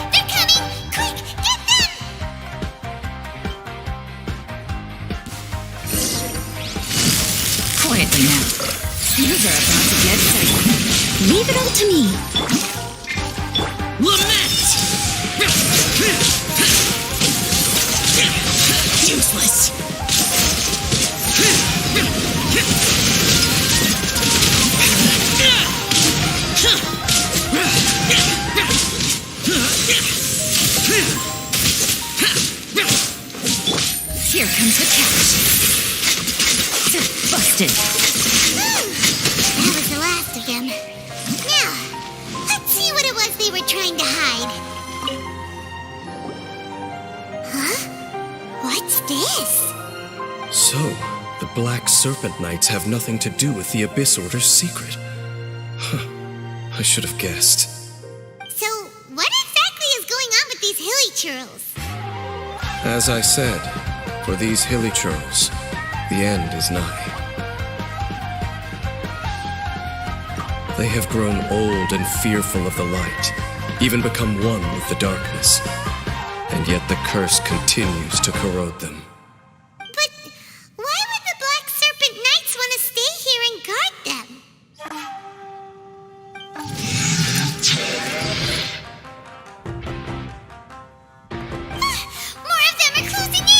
Speaker 2: They're coming! Quick, get them!
Speaker 1: Quietly now. These are about to get exciting. Leave it all to me. Lament! Useless. Here comes the catch. Busted.
Speaker 2: That was the last of them. Now, let's see what it was they were trying to hide. Huh? What's this?
Speaker 5: So, the Black Serpent Knights have nothing to do with the Abyss Order's secret. Huh. I should have guessed.
Speaker 2: So, what exactly is going on with these hilly churls?
Speaker 5: As I said, for these hilly churls, the end is nigh. They have grown old and fearful of the light, even become one with the darkness. And yet the curse continues to corrode them.
Speaker 2: But why would the Black Serpent Knights want to stay here and guard them? More of them are closing in!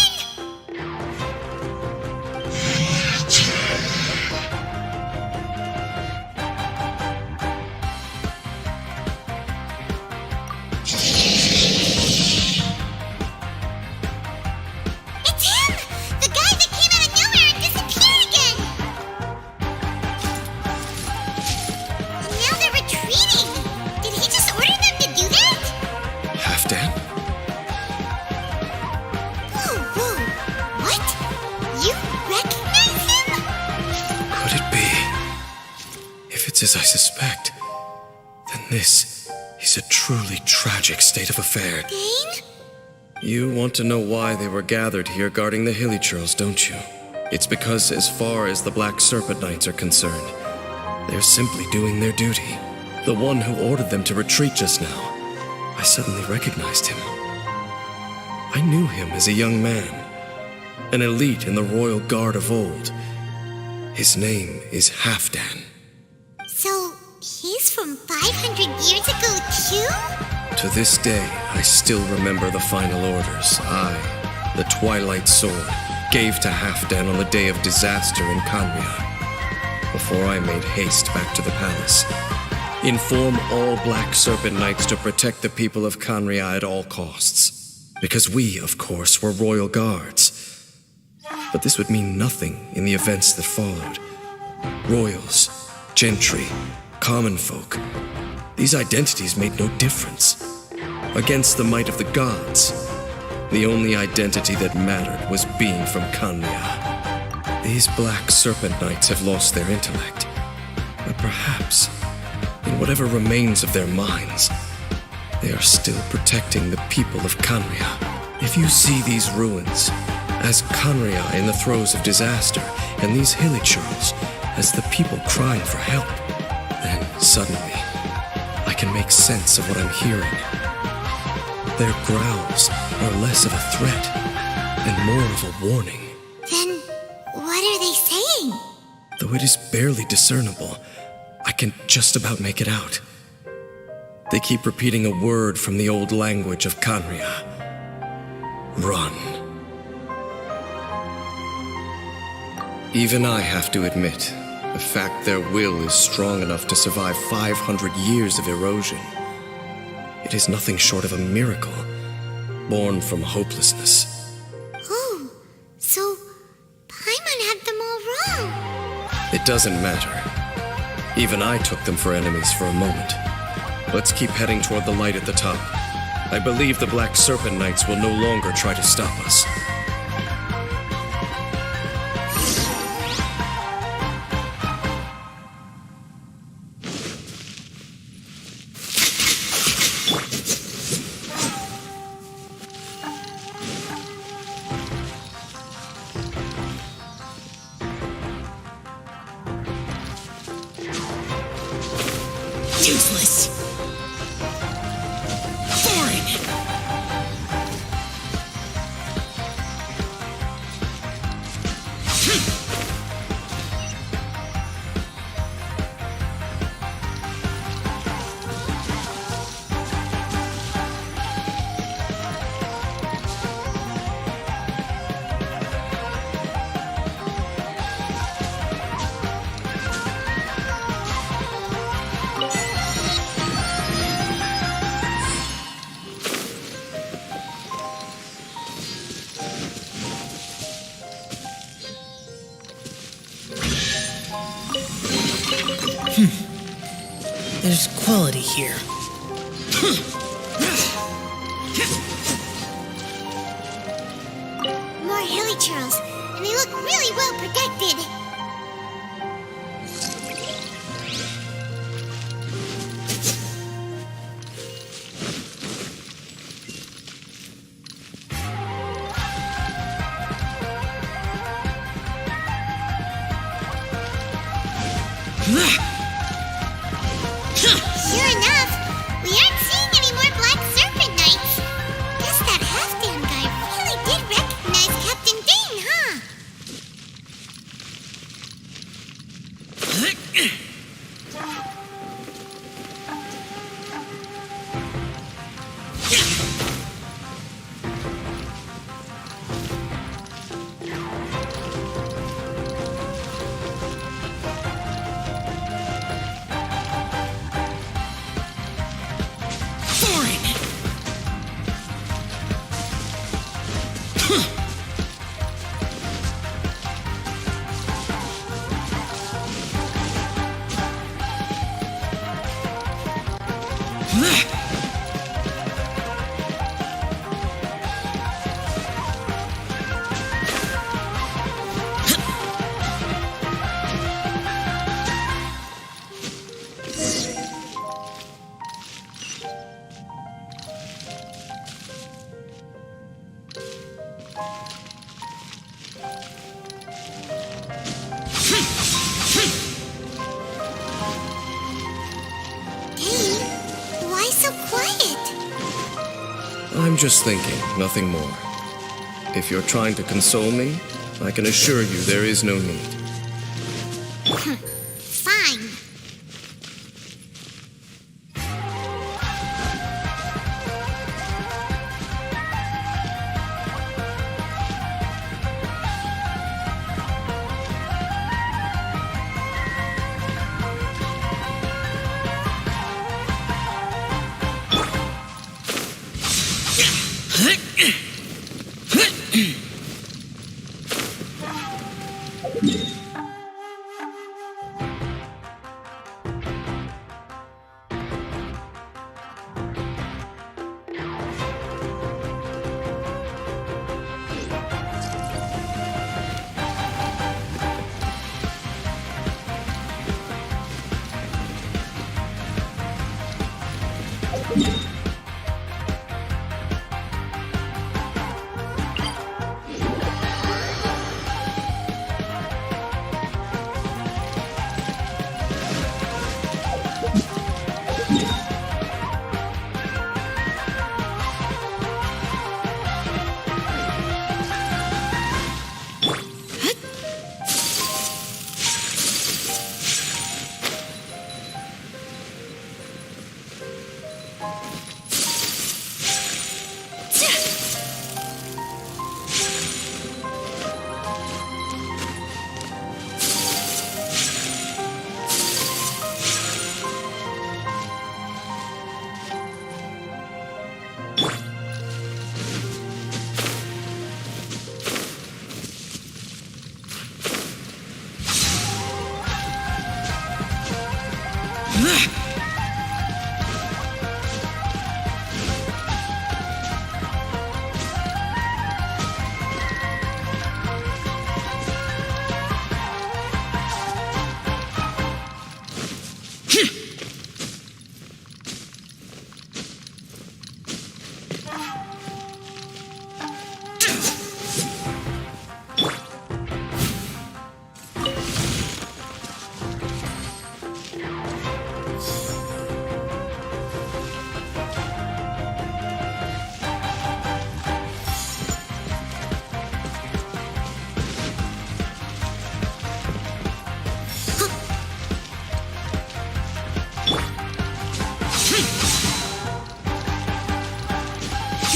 Speaker 5: it's as I suspect, then this is a truly tragic state of affair.
Speaker 2: Dane?
Speaker 5: You want to know why they were gathered here guarding the Hilly Churls, don't you? It's because as far as the Black Serpent Knights are concerned, they're simply doing their duty. The one who ordered them to retreat just now, I suddenly recognized him. I knew him as a young man, an elite in the royal guard of old. His name is Halfdan.
Speaker 2: So, he's from 500 years ago too?
Speaker 5: To this day, I still remember the final orders I, the Twilight Sword, gave to Halfdan on the day of disaster in Canria, before I made haste back to the palace. Inform all Black Serpent Knights to protect the people of Canria at all costs, because we, of course, were royal guards. But this would mean nothing in the events that followed. Royals, gentry, common folk, these identities made no difference. Against the might of the gods, the only identity that mattered was being from Canria. These Black Serpent Knights have lost their intellect, but perhaps, in whatever remains of their minds, they are still protecting the people of Canria. If you see these ruins as Canria in the throes of disaster, and these Hilly Churls as the people crying for help, then suddenly I can make sense of what I'm hearing. Their growls are less of a threat and more of a warning.
Speaker 2: Then, what are they saying?
Speaker 5: Though it is barely discernible, I can just about make it out. They keep repeating a word from the old language of Canria. Run. Even I have to admit, the fact their will is strong enough to survive 500 years of erosion. It is nothing short of a miracle, born from hopelessness.
Speaker 2: Oh, so Paimon had them all wrong.
Speaker 5: It doesn't matter. Even I took them for enemies for a moment. Let's keep heading toward the light at the top. I believe the Black Serpent Knights will no longer try to stop us.
Speaker 1: Useless. Foreign.
Speaker 6: There's quality here.
Speaker 2: More Hilly Churls, and they look really well protected. Sure enough, we aren't seeing any more Black Serpent Knights. Guess that Halfdan guy really did recognize Captain Dane, huh?
Speaker 5: just thinking, nothing more. If you're trying to console me, I can assure you there is no need.
Speaker 2: Fine.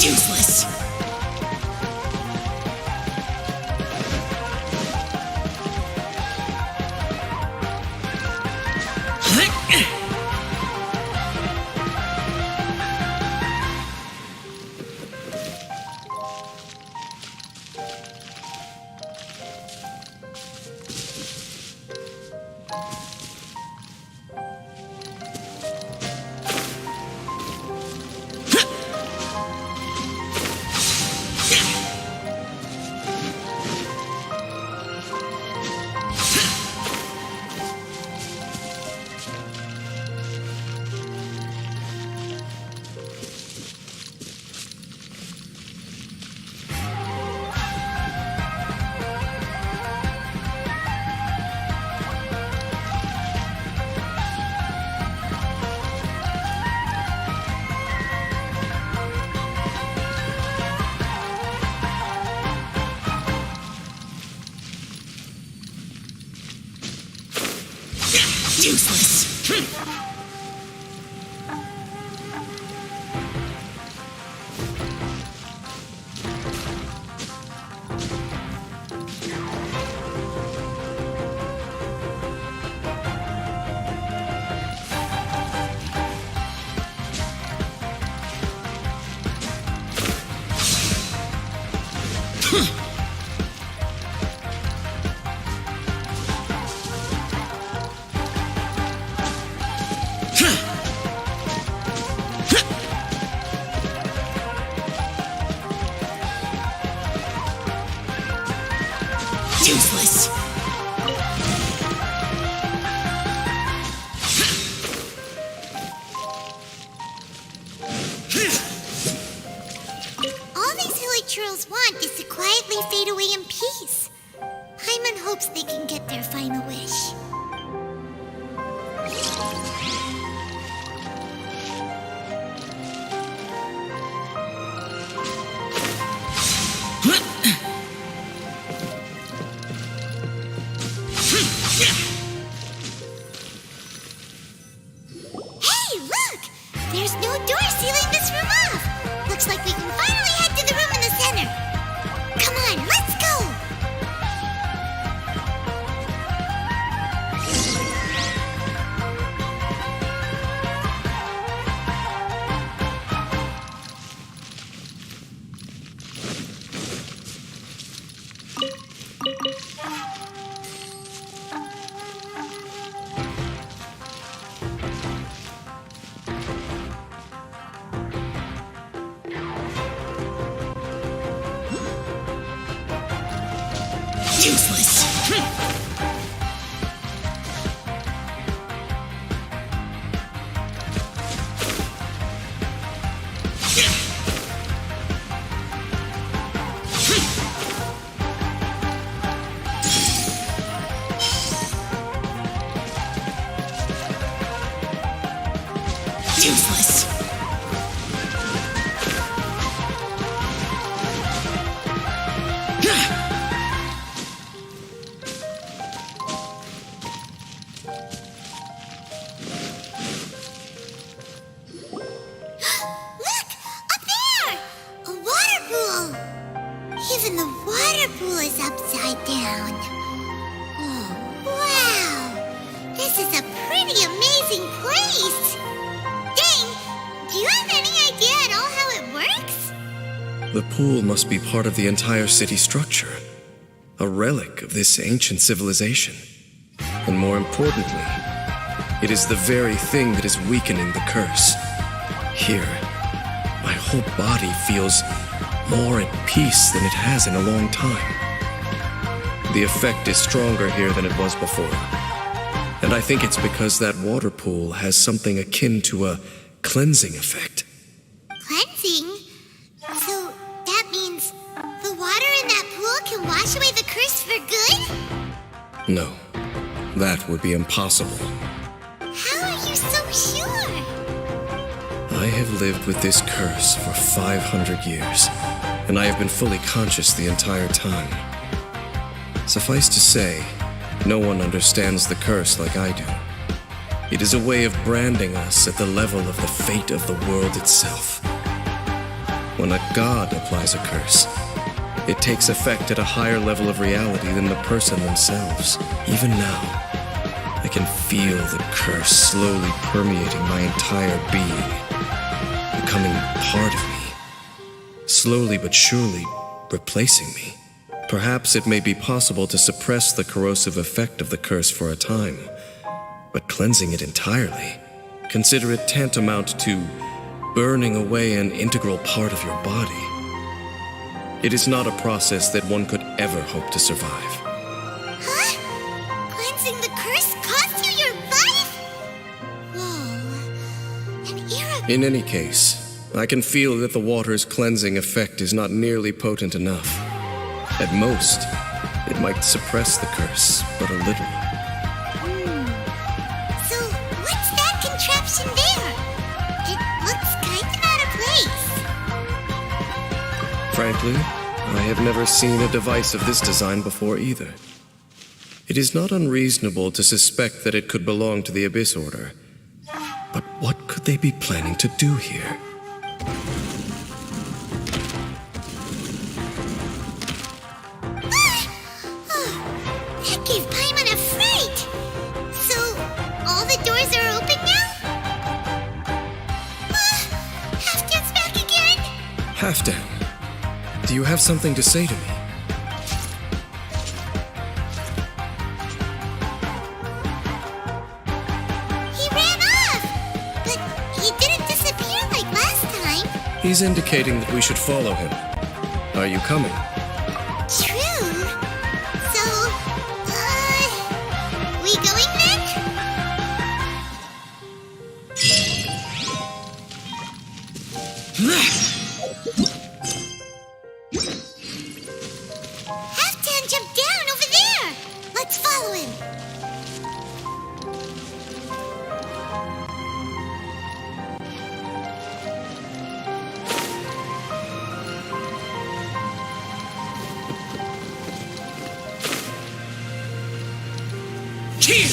Speaker 1: Useless. Useless. Useless.
Speaker 2: All these hilly churls want is to quietly fade away in peace. Paimon hopes they can get their final wish.
Speaker 5: The pool must be part of the entire city structure, a relic of this ancient civilization. And more importantly, it is the very thing that is weakening the curse. Here, my whole body feels more at peace than it has in a long time. The effect is stronger here than it was before. And I think it's because that water pool has something akin to a cleansing effect.
Speaker 2: Cleansing? So that means the water in that pool can wash away the curse for good?
Speaker 5: No, that would be impossible.
Speaker 2: How are you so sure?
Speaker 5: I have lived with this curse for 500 years, and I have been fully conscious the entire time. Suffice to say, no one understands the curse like I do. It is a way of branding us at the level of the fate of the world itself. When a god applies a curse, it takes effect at a higher level of reality than the person themselves. Even now, I can feel the curse slowly permeating my entire being, becoming part of me, slowly but surely replacing me. Perhaps it may be possible to suppress the corrosive effect of the curse for a time, but cleansing it entirely, consider it tantamount to burning away an integral part of your body. It is not a process that one could ever hope to survive.
Speaker 2: Huh? Cleansing the curse cost you your life? Whoa. An era.
Speaker 5: In any case, I can feel that the water's cleansing effect is not nearly potent enough. At most, it might suppress the curse, but a little.
Speaker 2: So, what's that contraption there? It looks kind of out of place.
Speaker 5: Frankly, I have never seen a device of this design before either. It is not unreasonable to suspect that it could belong to the Abyss Order. But what could they be planning to do here?
Speaker 2: That gave Paimon a fright! So, all the doors are open now? Halfdan's back again!
Speaker 5: Halfdan, do you have something to say to me?
Speaker 2: He ran off! But he didn't disappear like last time.
Speaker 5: He's indicating that we should follow him. Are you coming?
Speaker 2: True. So, we going then? Halfdan jumped down over there. Let's follow him.
Speaker 3: Here!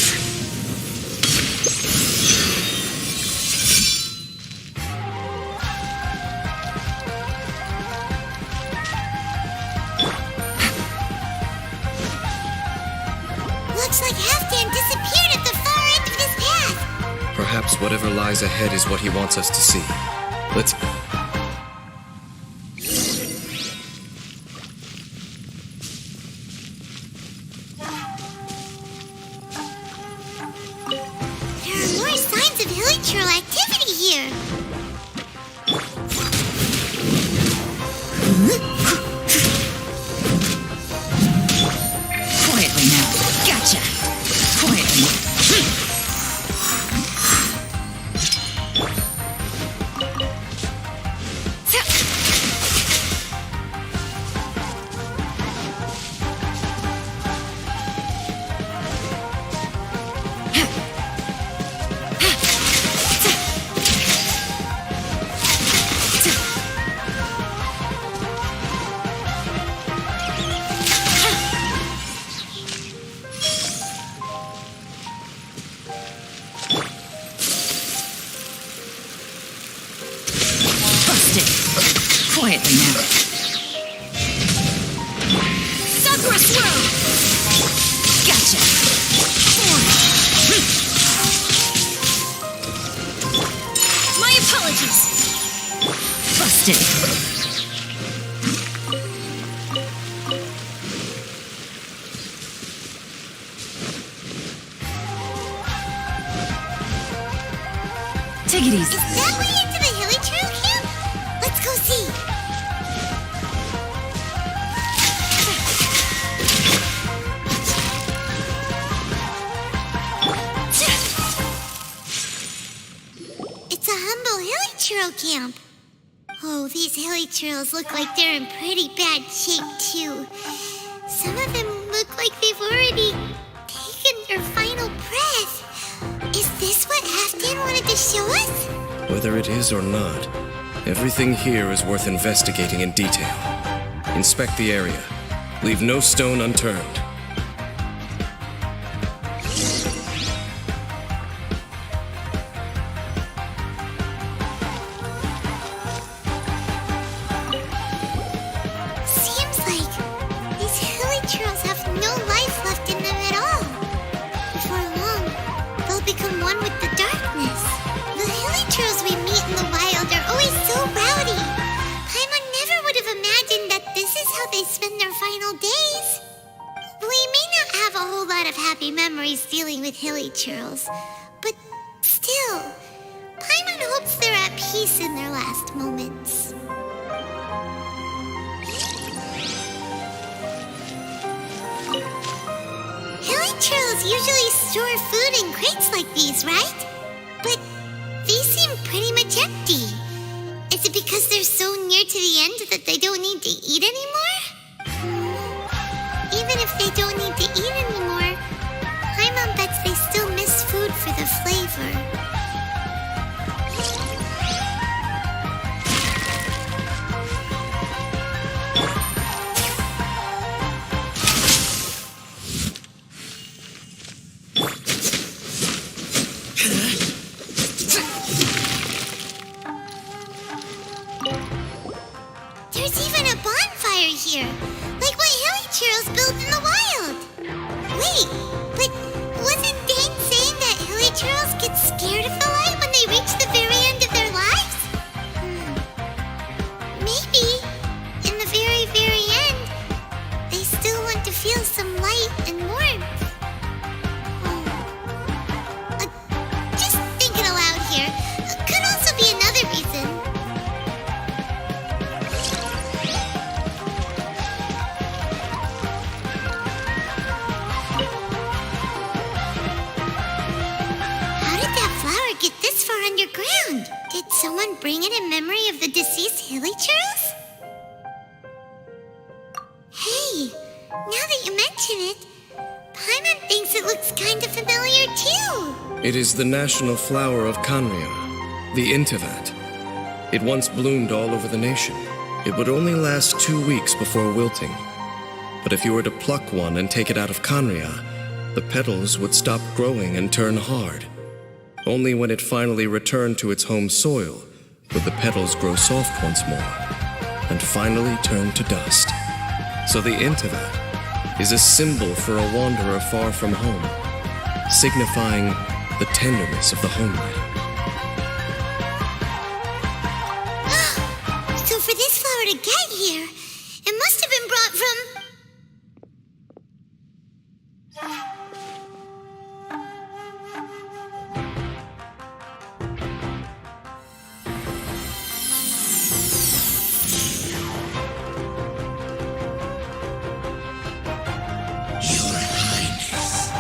Speaker 2: Looks like Halfdan disappeared at the far end of this path.
Speaker 5: Perhaps whatever lies ahead is what he wants us to see. Let's go.
Speaker 2: There are more signs of hilichurl activity here.
Speaker 1: Quietly now. Gotcha. Quietly. Busted. Quietly now. Sakura swirl. Gotcha. My apologies. Busted. Take it easy.
Speaker 2: Is that way into the hilly trail camp? Let's go see. It's a humble hilly trail camp. Oh, these hilly trails look like they're in pretty bad shape, too. Some of them look like they've already taken their final breath. Is this what Halfdan wanted to show us?
Speaker 5: Whether it is or not, everything here is worth investigating in detail. Inspect the area. Leave no stone unturned.
Speaker 2: Seems like these hilly trails have no life left in them at all. Before long, they'll become one with the darkness. The hilly trails we meet in the wild are always so rowdy. Paimon never would have imagined that this is how they spend their final days. We may not have a whole lot of happy memories dealing with hilly trails, but still, Paimon hopes they're at peace in their last moments. Hilly trails usually store food in crates like these, right? But these seem pretty much empty. Is it because they're so near to the end that they don't need to eat anymore? Even if they don't need to eat anymore, Paimon bets they still miss food for the flavor. There's even a bonfire here, like what hilly trails build in the wild. Wait, but wasn't Dane saying that hilly trails get scared of the light when they reach the very end of their lives? Maybe, in the very, very end, they still want to feel some light and warmth. Just thinking aloud here. Could also be another reason. How did that flower get this far underground? Did someone bring it in memory of the deceased hilly trails? Hey, now that you mention it, Paimon thinks it looks kind of familiar too.
Speaker 5: It is the national flower of Canria, the Intivat. It once bloomed all over the nation. It would only last 2 weeks before wilting. But if you were to pluck one and take it out of Canria, the petals would stop growing and turn hard. Only when it finally returned to its home soil would the petals grow soft once more, and finally turn to dust. So the Intivat is a symbol for a wanderer far from home, signifying the tenderness of the homeland.
Speaker 2: So for this flower to get here, it must have been brought from...
Speaker 7: Your Highness,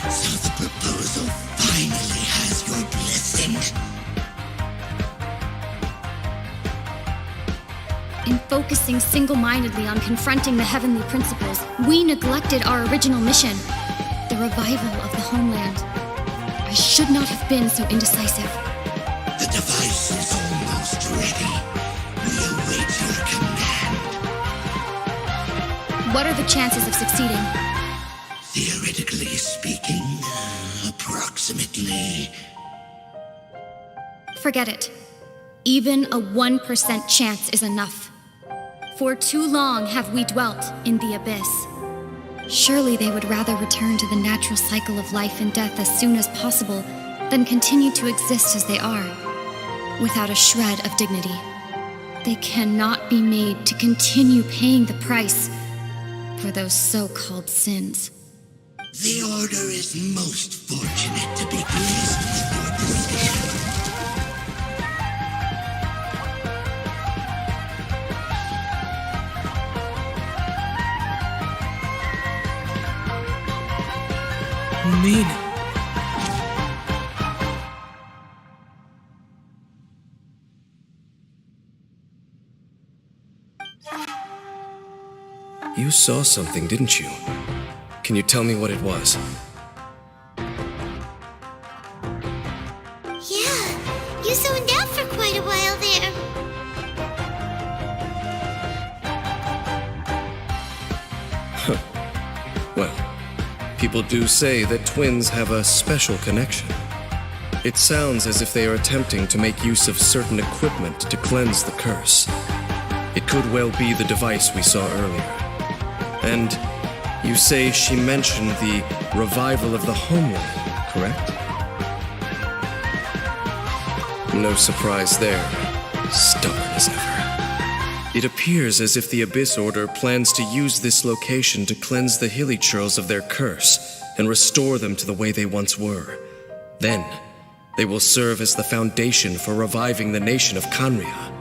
Speaker 7: so the proposal finally has your blessing.
Speaker 8: In focusing single-mindedly on confronting the heavenly principles, we neglected our original mission, the revival of the homeland. I should not have been so indecisive.
Speaker 7: The device is almost ready. We await your command.
Speaker 8: What are the chances of succeeding?
Speaker 7: Theoretically speaking, approximately.
Speaker 8: Forget it. Even a 1% chance is enough. For too long have we dwelt in the abyss. Surely they would rather return to the natural cycle of life and death as soon as possible than continue to exist as they are, without a shred of dignity. They cannot be made to continue paying the price for those so-called sins.
Speaker 7: The Order is most fortunate to be pleased with your decision.
Speaker 6: You mean...
Speaker 5: You saw something, didn't you? Can you tell me what it was?
Speaker 2: Yeah, you zoned out for quite a while there.
Speaker 5: Well, people do say that twins have a special connection. It sounds as if they are attempting to make use of certain equipment to cleanse the curse. It could well be the device we saw earlier. And you say she mentioned the revival of the homeland, correct? No surprise there. Stubborn as ever. It appears as if the Abyss Order plans to use this location to cleanse the hilly churls of their curse and restore them to the way they once were. Then, they will serve as the foundation for reviving the nation of Kanria.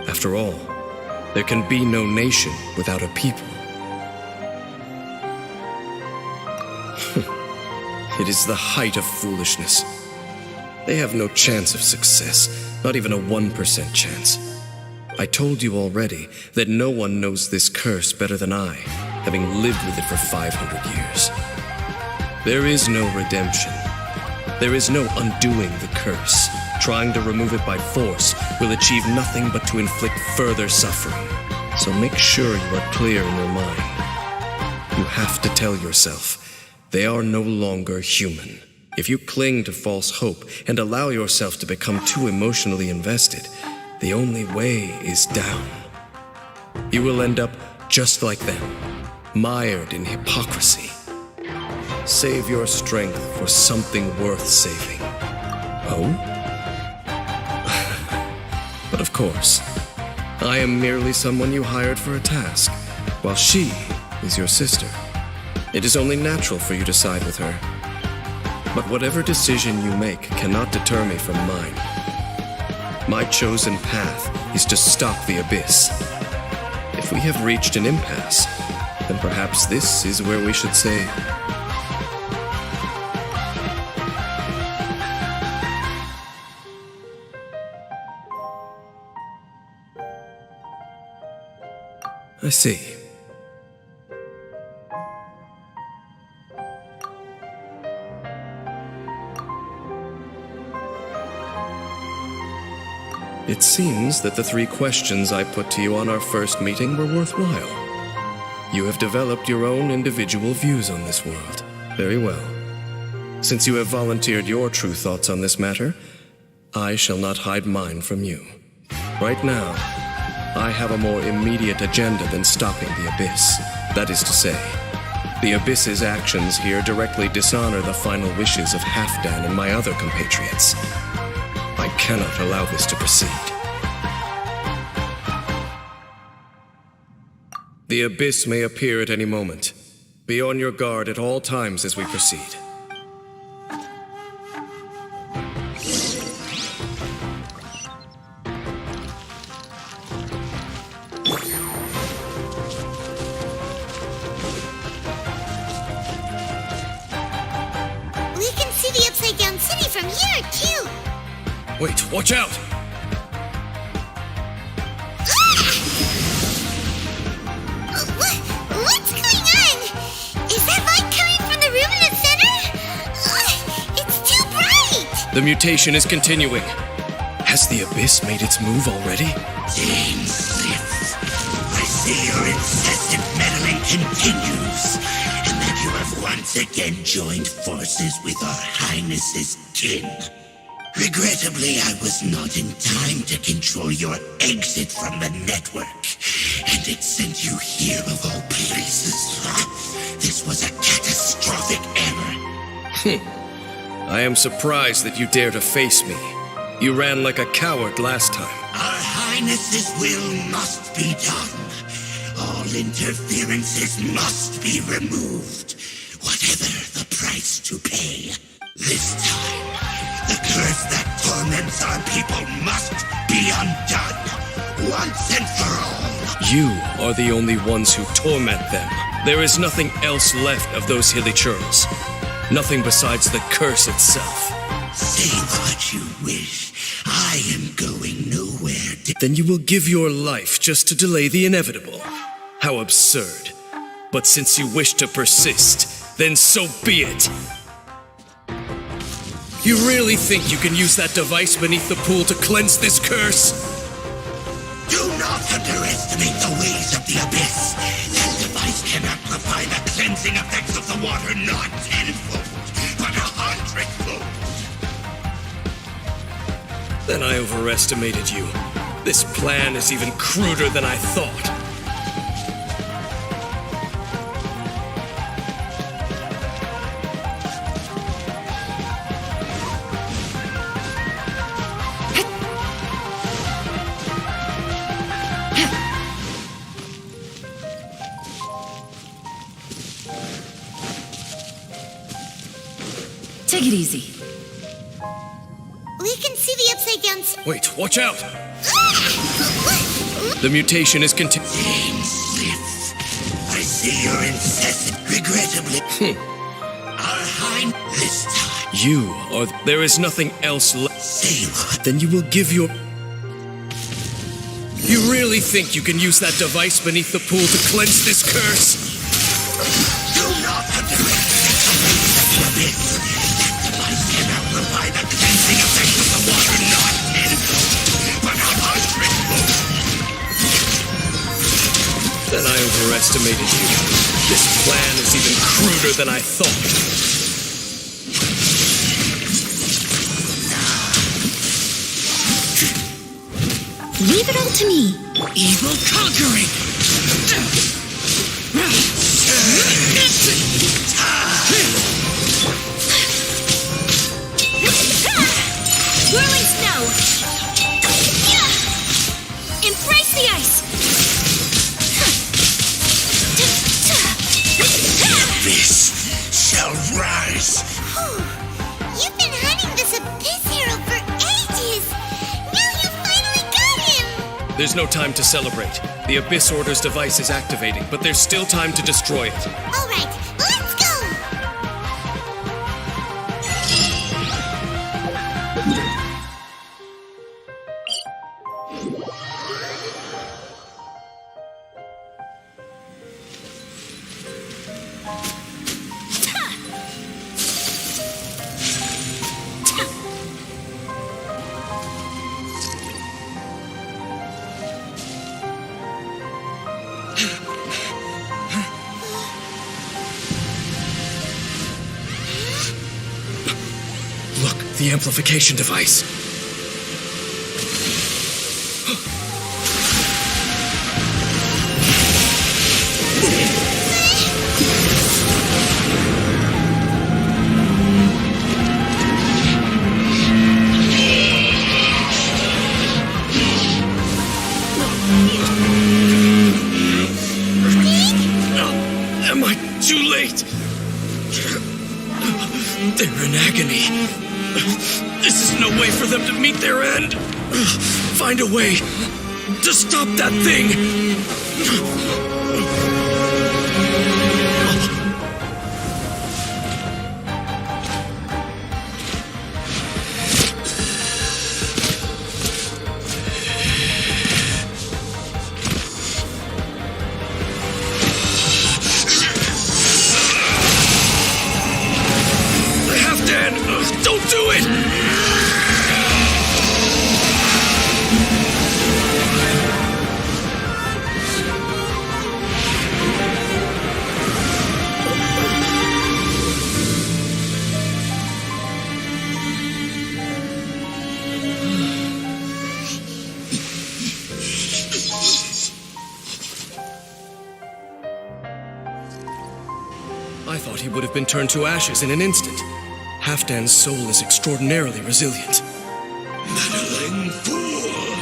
Speaker 5: After all, there can be no nation without a people. It is the height of foolishness. They have no chance of success, not even a 1% chance. I told you already that no one knows this curse better than I, having lived with it for 500 years. There is no redemption. There is no undoing the curse. Trying to remove it by force will achieve nothing but to inflict further suffering. So make sure you are clear in your mind. You have to tell yourself, they are no longer human. If you cling to false hope and allow yourself to become too emotionally invested, the only way is down. You will end up just like them, mired in hypocrisy. Save your strength for something worth saving. Oh? But of course, I am merely someone you hired for a task, while she is your sister. It is only natural for you to side with her. But whatever decision you make cannot deter me from mine. My chosen path is to stop the Abyss. If we have reached an impasse, then perhaps this is where we should say... I see. It seems that the 3 questions I put to you on our first meeting were worthwhile. You have developed your own individual views on this world. Very well. Since you have volunteered your true thoughts on this matter, I shall not hide mine from you. Right now, I have a more immediate agenda than stopping the Abyss. That is to say, the Abyss's actions here directly dishonor the final wishes of Halfdan and my other compatriots. I cannot allow this to proceed. The Abyss may appear at any moment. Be on your guard at all times as we proceed.
Speaker 2: We can see the Upside Down City from here, too.
Speaker 5: Wait, watch out!
Speaker 2: What's going on? Is that light coming from the room in the center? It's too bright!
Speaker 5: The mutation is continuing. Has the Abyss made its move already?
Speaker 7: Dame Sith, I see your incessant meddling continues, and that you have once again joined forces with our Highness's kin. Regrettably, I was not in time to control your exit from the network, and it sent you here of all places. This was a catastrophic error.
Speaker 5: I am surprised that you dare to face me. You ran like a coward last time.
Speaker 7: Our Highness's will must be done. All interferences must be removed, whatever the price to pay. This time, the curse that torments our people must be undone, once and for all.
Speaker 5: You are the only ones who torment them. There is nothing else left of those hilly churls. Nothing besides the curse itself.
Speaker 7: Say what you wish. I am going nowhere.
Speaker 5: Then you will give your life just to delay the inevitable. How absurd. But since you wish to persist, then so be it. You really think you can use that device beneath the pool to cleanse this curse?
Speaker 7: Do not underestimate the ways of the abyss. That device can amplify the cleansing effects of the water not tenfold, but 100-fold.
Speaker 5: Then I overestimated you. This plan is even cruder than I thought.
Speaker 1: Take it easy.
Speaker 2: We can see the upside down.
Speaker 5: Wait, watch out! The mutation is continuing.
Speaker 7: Smith, I see you're incessant. Regrettably, our hind this time.
Speaker 5: You are. There is nothing else left.
Speaker 7: Say what?
Speaker 5: Then you will give your. You really think you can use that device beneath the pool to cleanse this curse?
Speaker 7: Do not underestimate the ways of the abyss. That device can amplify the cleansing effect of the water not tenfold, but 100-fold.
Speaker 5: Then I overestimated you. This plan is even cruder than I thought.
Speaker 8: Leave it all to me.
Speaker 3: Evil conquering!
Speaker 8: Whirling snow. Embrace the ice.
Speaker 7: This shall rise.
Speaker 2: You've been hunting this abyss hero for ages. Now you finally got him.
Speaker 5: There's no time to celebrate. The Abyss Order's device is activating, but there's still time to destroy it.
Speaker 2: All right, let's go.
Speaker 5: Look, the amplification device. Am I too late? They're in agony. This is no way for them to meet their end. Find a way to stop that thing. Halfdan, don't do it! I thought he would have been turned to ashes in an instant. Halfdan's soul is extraordinarily resilient.
Speaker 7: Meddling fool!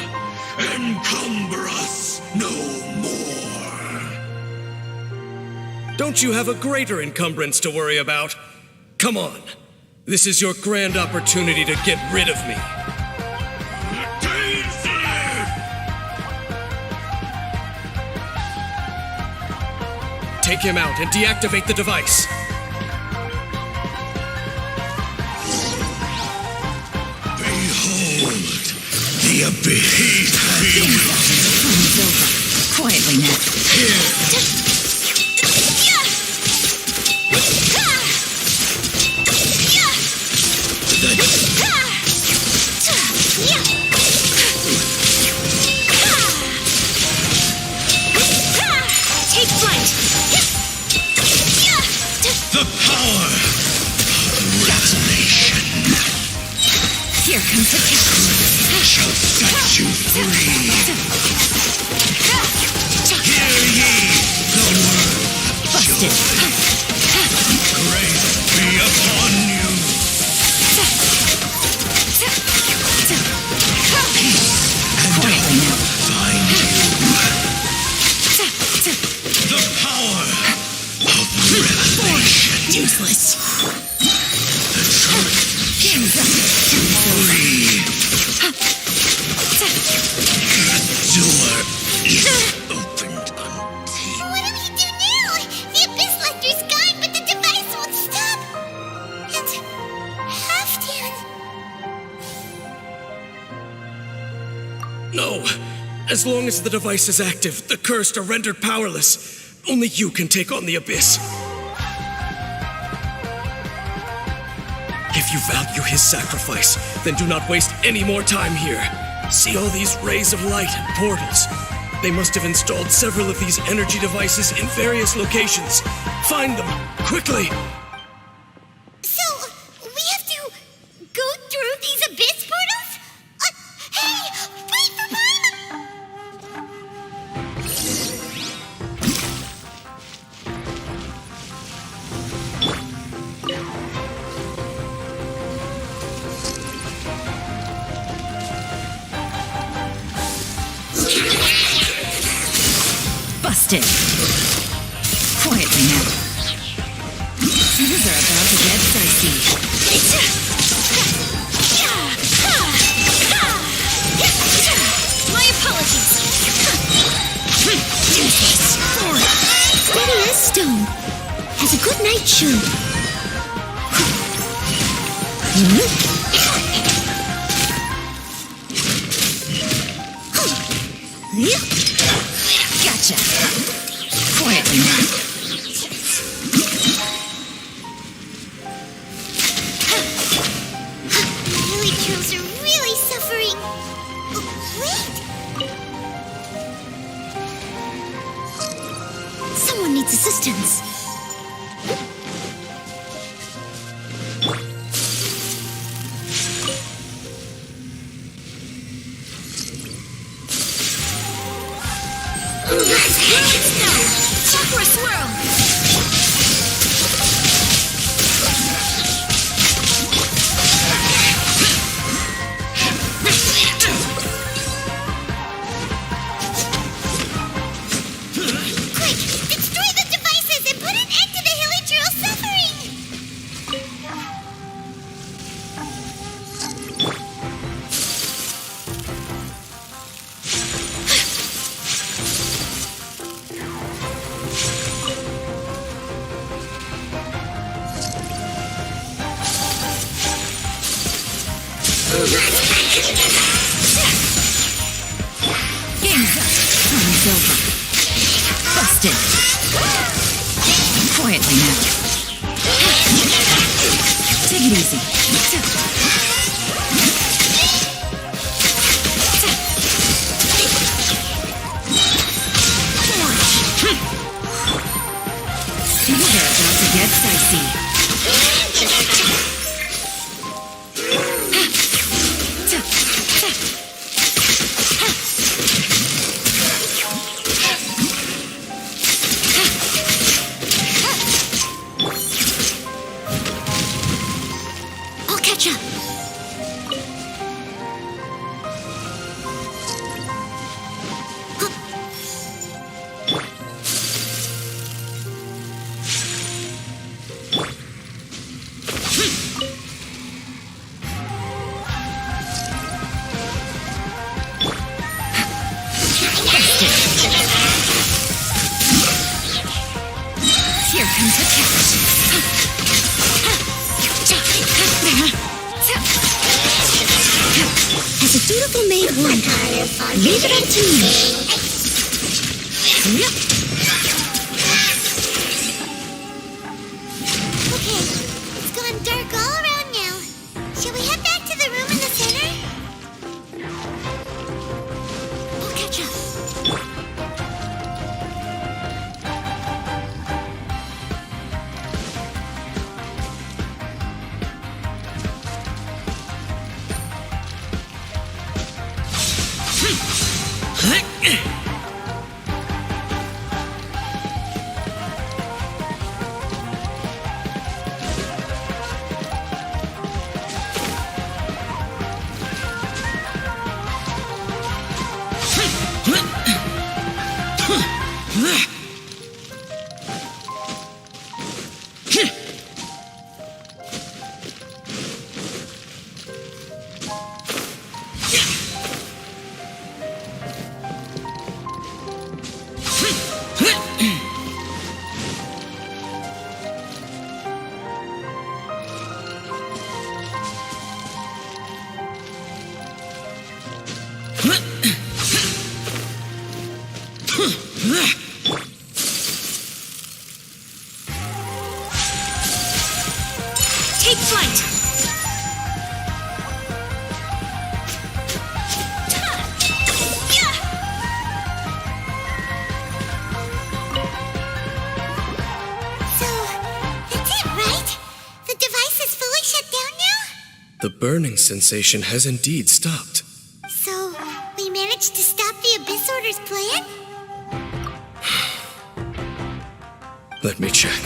Speaker 7: Encumber us no more!
Speaker 5: Don't you have a greater encumbrance to worry about? Come on. This is your grand opportunity to get rid of me. Take him out and deactivate the device.
Speaker 7: abyss.
Speaker 1: Fun's over. Quietly now.
Speaker 2: Take flight!
Speaker 7: The power of revelation
Speaker 1: Here comes the catch.
Speaker 7: shall set you free. Hear ye the word of
Speaker 1: Busted.
Speaker 7: joy. Grace be upon you. And
Speaker 1: Quietly now.
Speaker 7: find you. The power of revelation.
Speaker 1: Useless.
Speaker 7: The truth
Speaker 1: Game's up.
Speaker 7: free. The door is opened until
Speaker 2: What do we do now? The Abyss Lecter's gone, but the device won't stop. And Halfdan.
Speaker 5: No! As long as the device is active, the cursed are rendered powerless. Only you can take on the Abyss. If you value his sacrifice, then do not waste any more time here. See all these rays of light and portals? They must have installed several of these energy devices in various locations. Find them, quickly!
Speaker 2: So, we have to go through these Abyss portals? Hey! Wait for Mom!
Speaker 1: Busted. Quietly now. Things are about to get dicey.
Speaker 2: My apologies. Steady as stone. Has a good night shoe.
Speaker 1: Gotcha. Quietly now.
Speaker 2: Really Trails are really suffering. Oh, wait! Someone needs assistance.
Speaker 8: Chakra swirl!
Speaker 2: Quick! Destroy the devices and put an end to the Hilly Trail's suffering!
Speaker 1: Game's up. Fun's over. Busted. Quietly now. Take it easy. Things are about to get dicey.
Speaker 2: I'll catch up.
Speaker 1: Here comes the catch. Beautiful maid one. Leave it up to me. Yep.
Speaker 2: Okay, it's gone dark all around now. Shall we head back to the room in the center? We'll catch up.
Speaker 1: Take flight.
Speaker 2: So, that's it, right? The device is fully shut down now?
Speaker 5: The burning sensation has indeed stopped.
Speaker 2: So, we managed to stop the Abyss Order's plan?
Speaker 5: Let me check.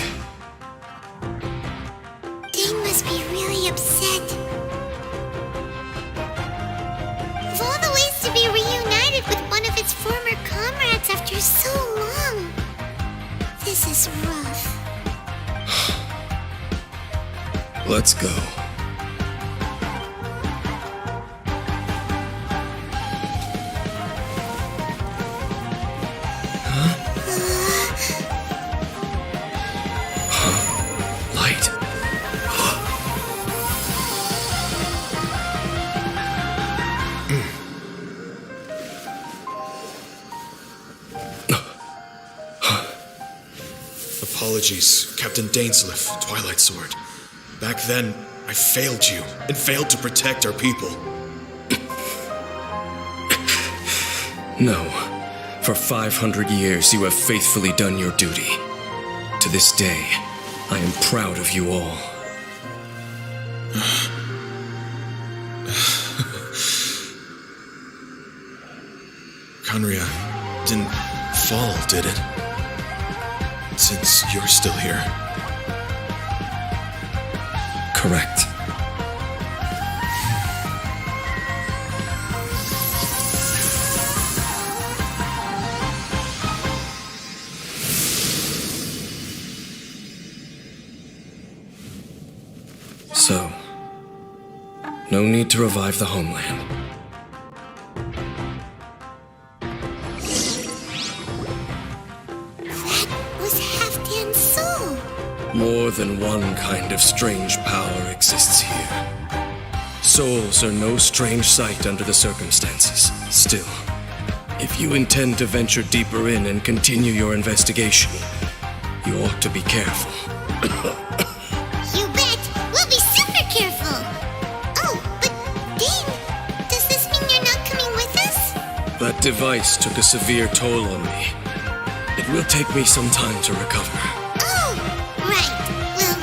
Speaker 2: Dane must be really upset. Of all the ways to be reunited with one of its former comrades after so long, this is rough.
Speaker 5: Let's go. Light.
Speaker 9: Apologies, Captain Dainsleif, Twilight Sword. Back then, I failed you and failed to protect our people.
Speaker 5: No. For 500 years, you have faithfully done your duty. To this day, I am proud of you all.
Speaker 9: Conria didn't fall, did it? Since you're still here.
Speaker 5: Correct. So, no need to revive the homeland.
Speaker 2: That was Halfdan's soul.
Speaker 5: More than one kind of strange power exists here. Souls are no strange sight under the circumstances. Still, if you intend to venture deeper in and continue your investigation, you ought to be careful.
Speaker 2: You bet. We'll be super careful. Oh, but Dane, does this mean you're not coming with us?
Speaker 5: That device took a severe toll on me. It will take me some time to recover.
Speaker 2: Oh, right. Well,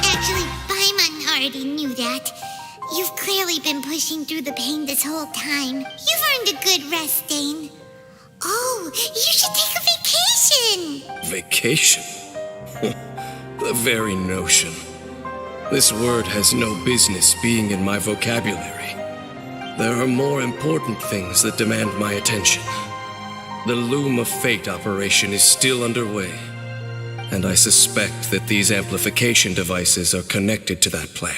Speaker 2: actually, Paimon already knew that. You've clearly been pushing through the pain this whole time. You've earned a good rest, Dane. Oh, you should take a vacation.
Speaker 5: Vacation? The very notion. This word has no business being in my vocabulary. There are more important things that demand my attention. The Loom of Fate operation is still underway, and I suspect that these amplification devices are connected to that plan.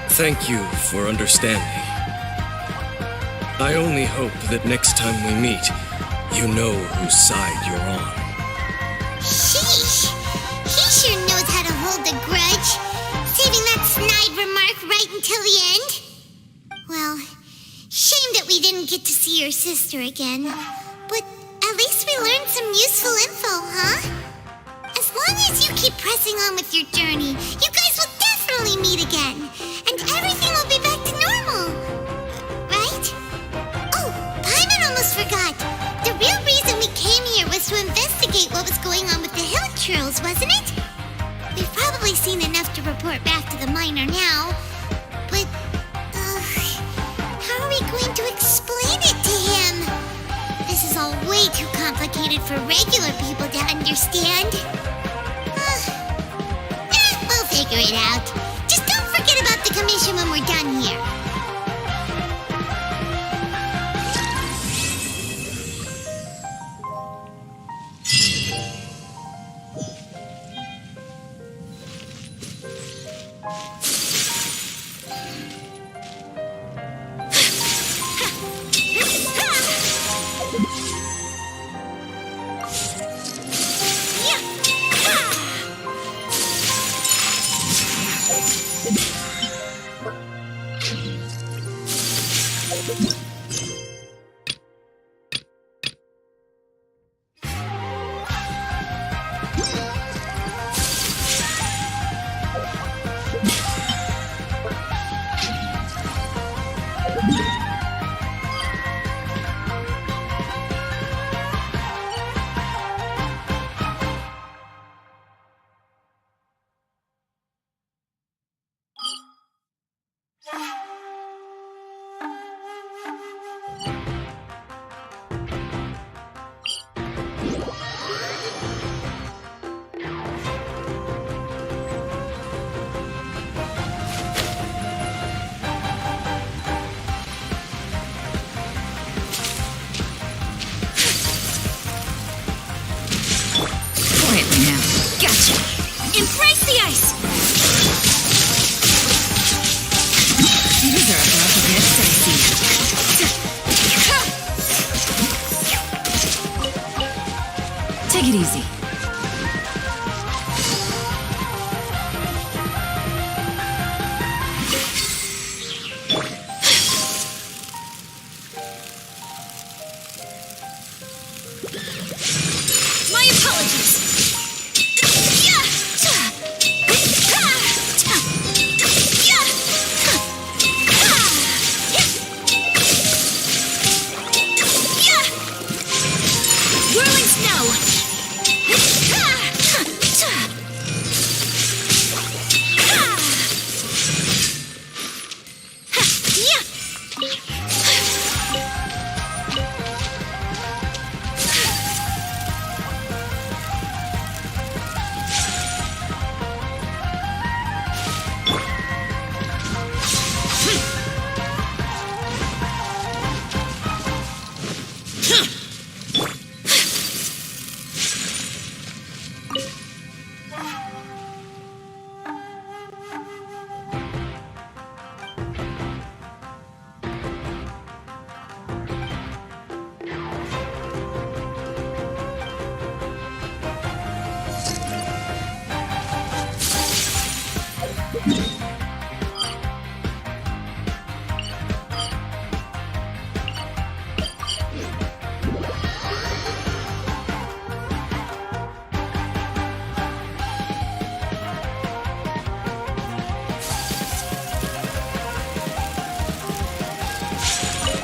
Speaker 5: Thank you for understanding. I only hope that next time we meet, you know whose side you're on.
Speaker 2: Sheesh. He sure knows how to hold a grudge. Saving that snide remark until the end? Well, shame that we didn't get to see your sister again. But at least we learned some useful info, huh? As long as you keep pressing on with your journey, you guys will definitely meet again. And everything will be back to normal. Right? Oh, Paimon almost forgot. The real reason we came here was to investigate what was going on with the hill trolls, wasn't it? We've probably seen enough to report back to the miner now. But, how are we going to explain it to him? This is all way too complicated for regular people to understand. We'll figure it out. Just don't forget about the commission when we're done here.
Speaker 1: Quietly now. Gotcha. Embrace the ice. These are about to get dicey. Take it easy. My apologies. Whirling snow.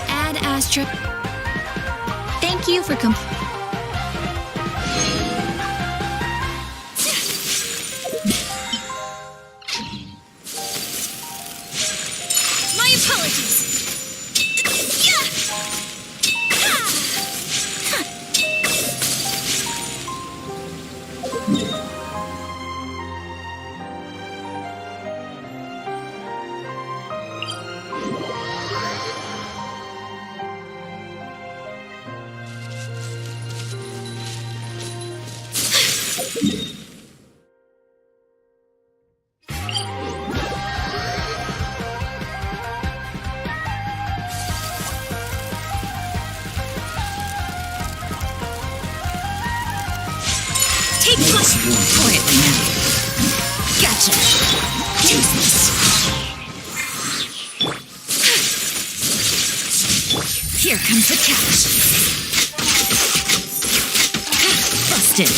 Speaker 1: Ad Astra. Thank you for My apologies. Take plus quietly now. Gotcha. Use this. Here comes the catch. Busted.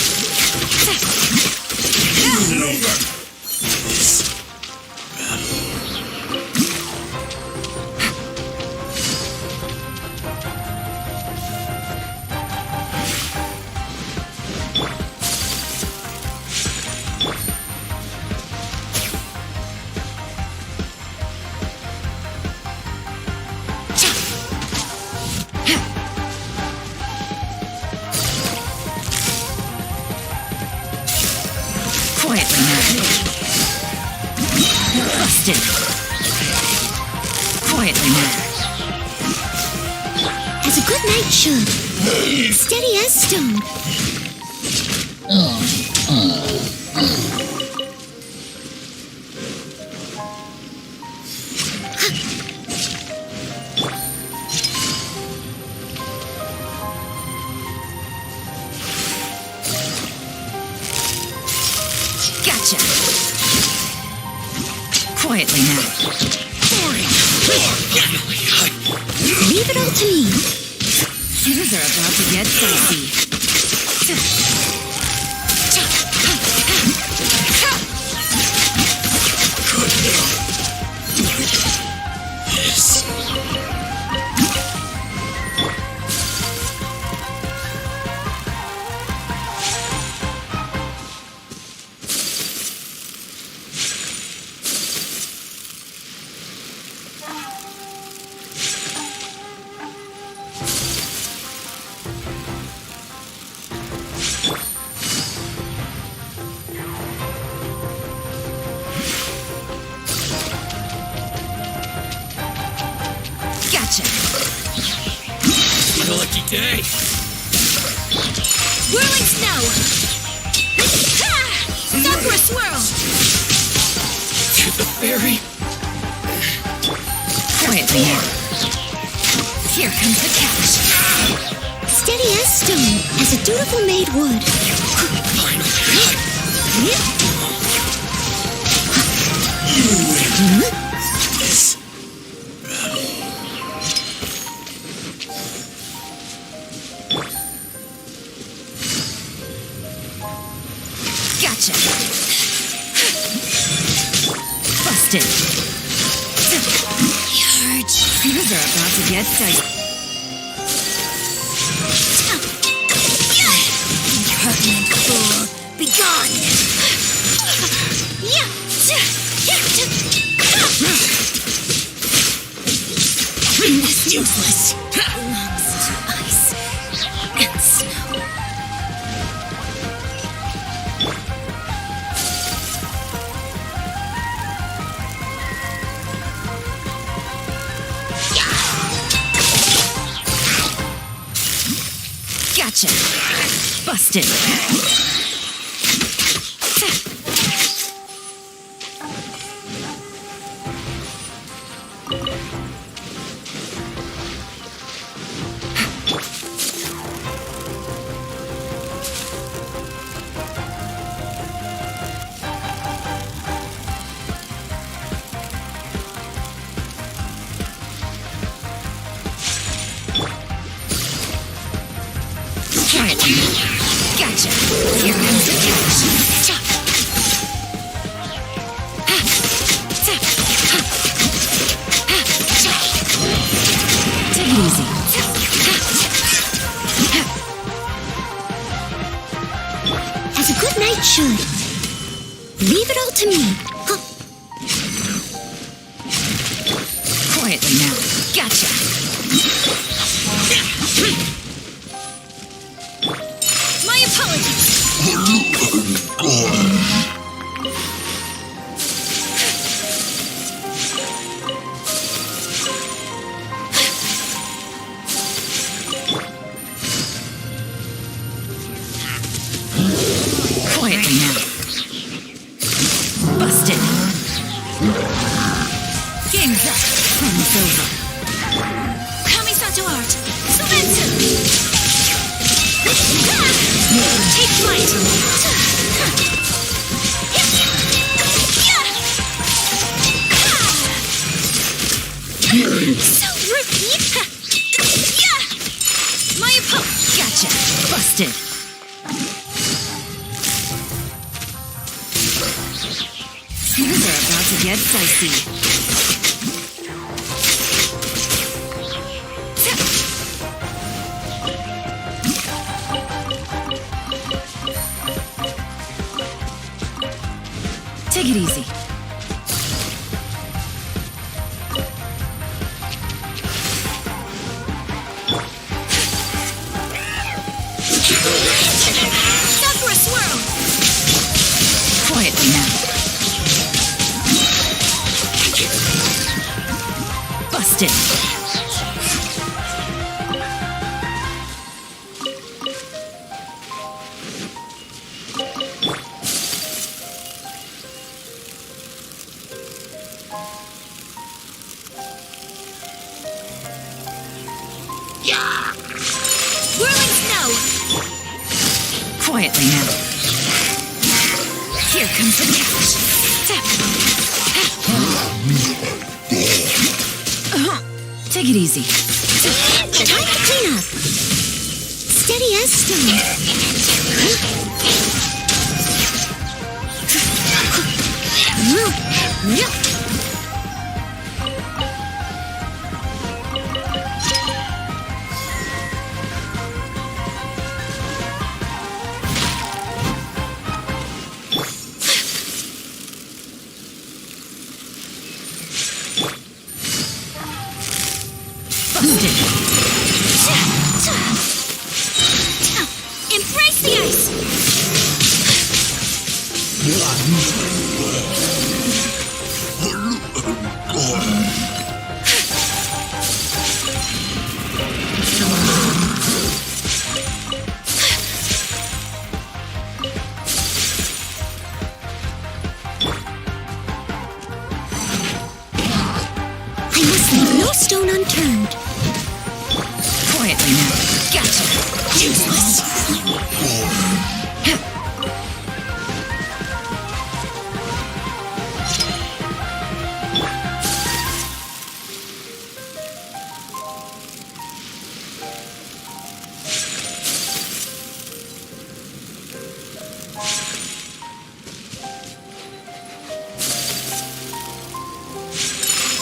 Speaker 1: Quietly now. Busted. Quietly now.
Speaker 2: As a good knight should. Steady as stone.
Speaker 1: Gotcha. Quietly now.
Speaker 2: Leave it all to me.
Speaker 1: Things are about to get dicey. Gotcha.
Speaker 3: What a lucky day.
Speaker 8: Whirling snow! Sakura swirl!
Speaker 3: To the ferry.
Speaker 1: Quietly now. Here comes the catch.
Speaker 2: Steady as stone, as a dutiful maid would.
Speaker 1: Gotcha. Busted.
Speaker 2: Yards.
Speaker 1: Things are about to get dicey.
Speaker 2: Impertinent fool, be gone! This useless belongs to ice and snow.
Speaker 1: Gotcha. Busted. Quietly. Gotcha. Here comes the catch. Take it easy.
Speaker 2: As a good knight should. Leave it all to me.
Speaker 1: Quietly now. Gotcha.
Speaker 8: My apologies!
Speaker 1: Quietly now. Busted. Game's up. Fun's over.
Speaker 8: Kamisato art! Sumetsu! Take flight! So repeat!
Speaker 1: Busted. Things are about to get dicey. Take it easy.
Speaker 2: Sakura swirl!
Speaker 1: Quietly now. Busted.
Speaker 2: Whirling snow!
Speaker 1: Quietly now. Here comes the catch. Take it easy.
Speaker 2: Time to clean up. Steady as stone.
Speaker 1: Busted.
Speaker 2: Embrace the ice! I must leave no stone unturned.
Speaker 1: Quietly now. Gotcha. Useless.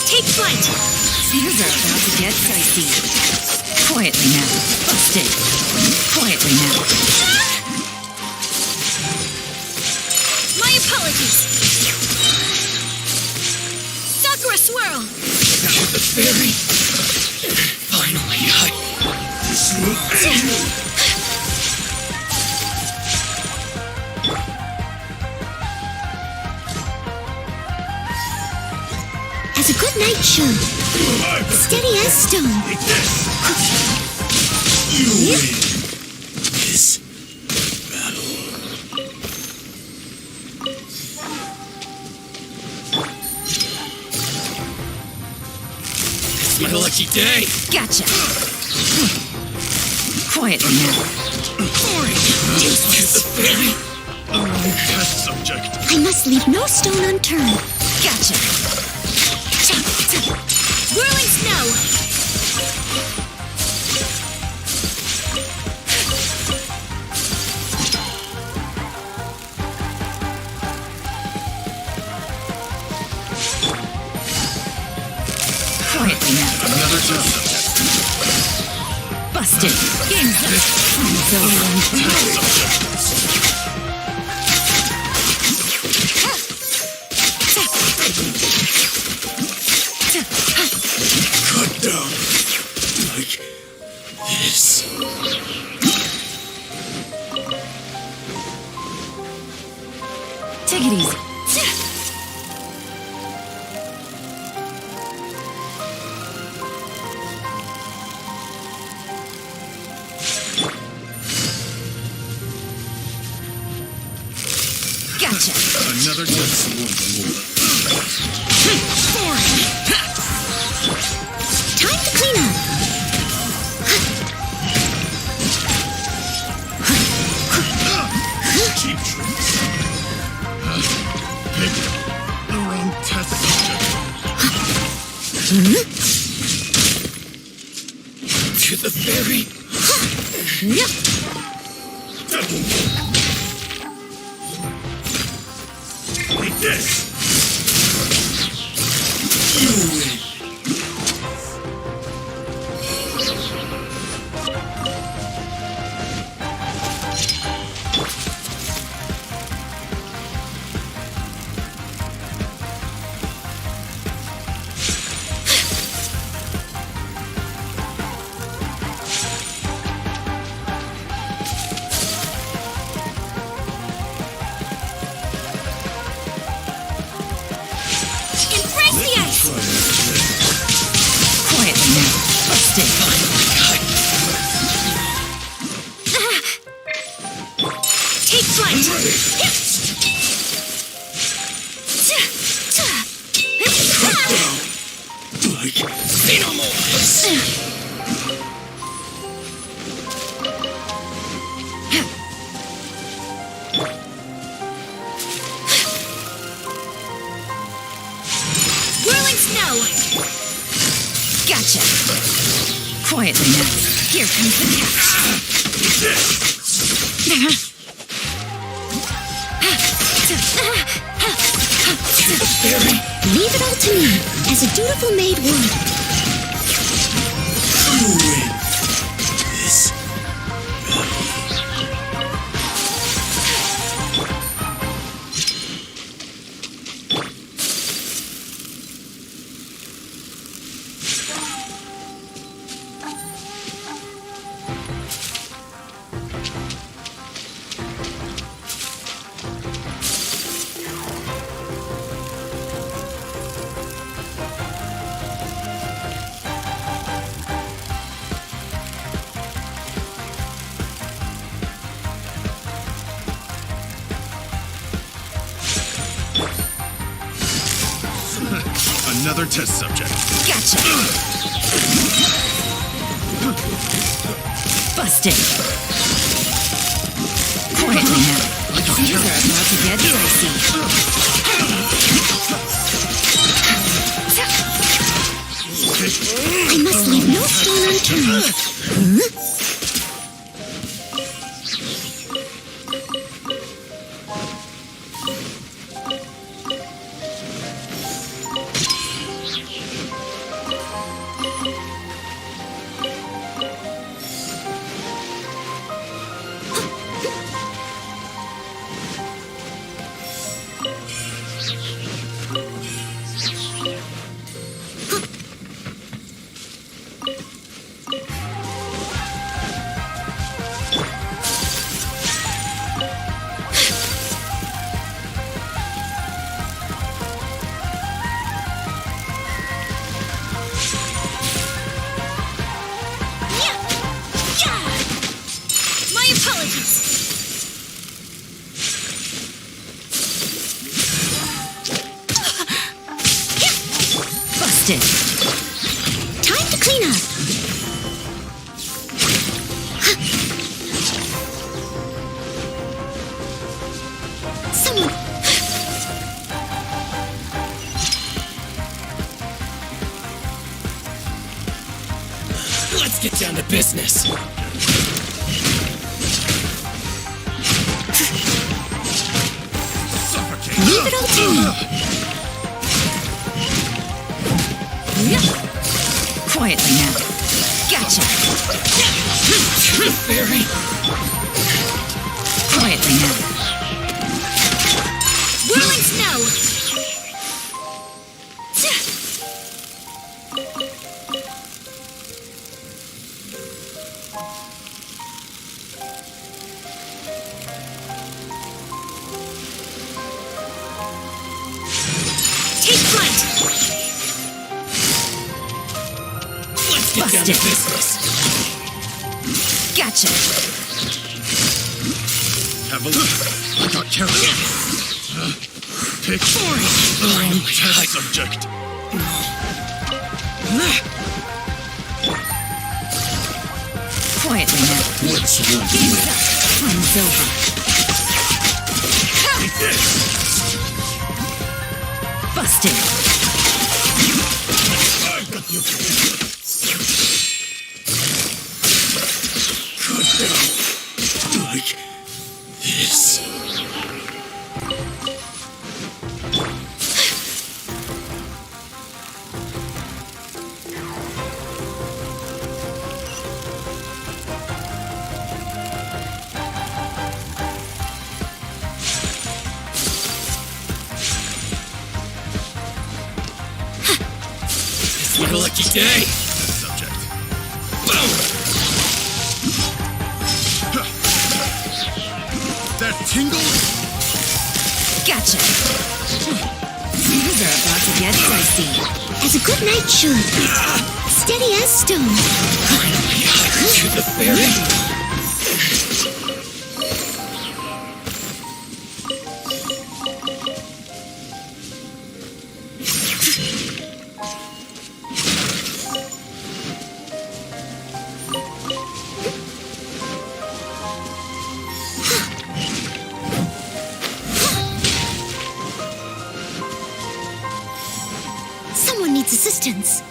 Speaker 2: Take flight!
Speaker 1: Things are about to get dicey. Quietly now. Busted. Quietly now.
Speaker 2: My apologies! Sakura swirl!
Speaker 3: That was a fairy. Finally,
Speaker 7: This will end you.
Speaker 2: As a good knight should. Steady as stone.
Speaker 7: Like this. You win this battle.
Speaker 3: it's my lucky day.
Speaker 1: Gotcha. Quietly now.
Speaker 3: It's the fairy.
Speaker 7: Test subject.
Speaker 2: I must leave no stone unturned.
Speaker 1: Gotcha.
Speaker 2: Whirling snow!
Speaker 1: Quietly now.
Speaker 9: Another test subject.
Speaker 1: Busted. Game's up. It's over.
Speaker 7: Cut down. Like this.
Speaker 1: Take it easy. Gotcha.
Speaker 9: Another test.
Speaker 2: Time to clean up.
Speaker 7: Cheap tricks. Pick the wrong test subject.
Speaker 3: To the fairy. this! You win!
Speaker 2: Embrace the ice!
Speaker 1: Quietly now. Busted.
Speaker 2: Take flight! Whirling snow!
Speaker 1: Gotcha. Quietly now. Here comes the catch.
Speaker 2: Leave it all to me, as a dutiful maid would.
Speaker 3: You win! This...
Speaker 9: Another test subject.
Speaker 1: Gotcha. Busted. Quietly now. Things are about to get dicey.
Speaker 2: I must leave no stone unturned. My apologies.
Speaker 1: Busted.
Speaker 2: Time to clean up. Someone.
Speaker 3: Let's get down to business.
Speaker 2: Leave it all to me.
Speaker 1: Quietly now. Gotcha.
Speaker 3: Fairy.
Speaker 1: Quietly now.
Speaker 2: Whirling snow. Take flight.
Speaker 3: Let's get down to
Speaker 1: Busted.
Speaker 3: business.
Speaker 1: Gotcha.
Speaker 9: Have a look. I got careful. Pick test subject.
Speaker 1: Quietly now.
Speaker 3: What's one
Speaker 1: Game's up. Time's over. Busted.
Speaker 3: like this? What a lucky day!
Speaker 4: Subject.
Speaker 3: Boom!
Speaker 4: That tingle?
Speaker 1: Gotcha. Things are about to get dicey.
Speaker 2: As a good knight should. Steady as stone.
Speaker 3: To the ferry?
Speaker 2: Someone needs assistance.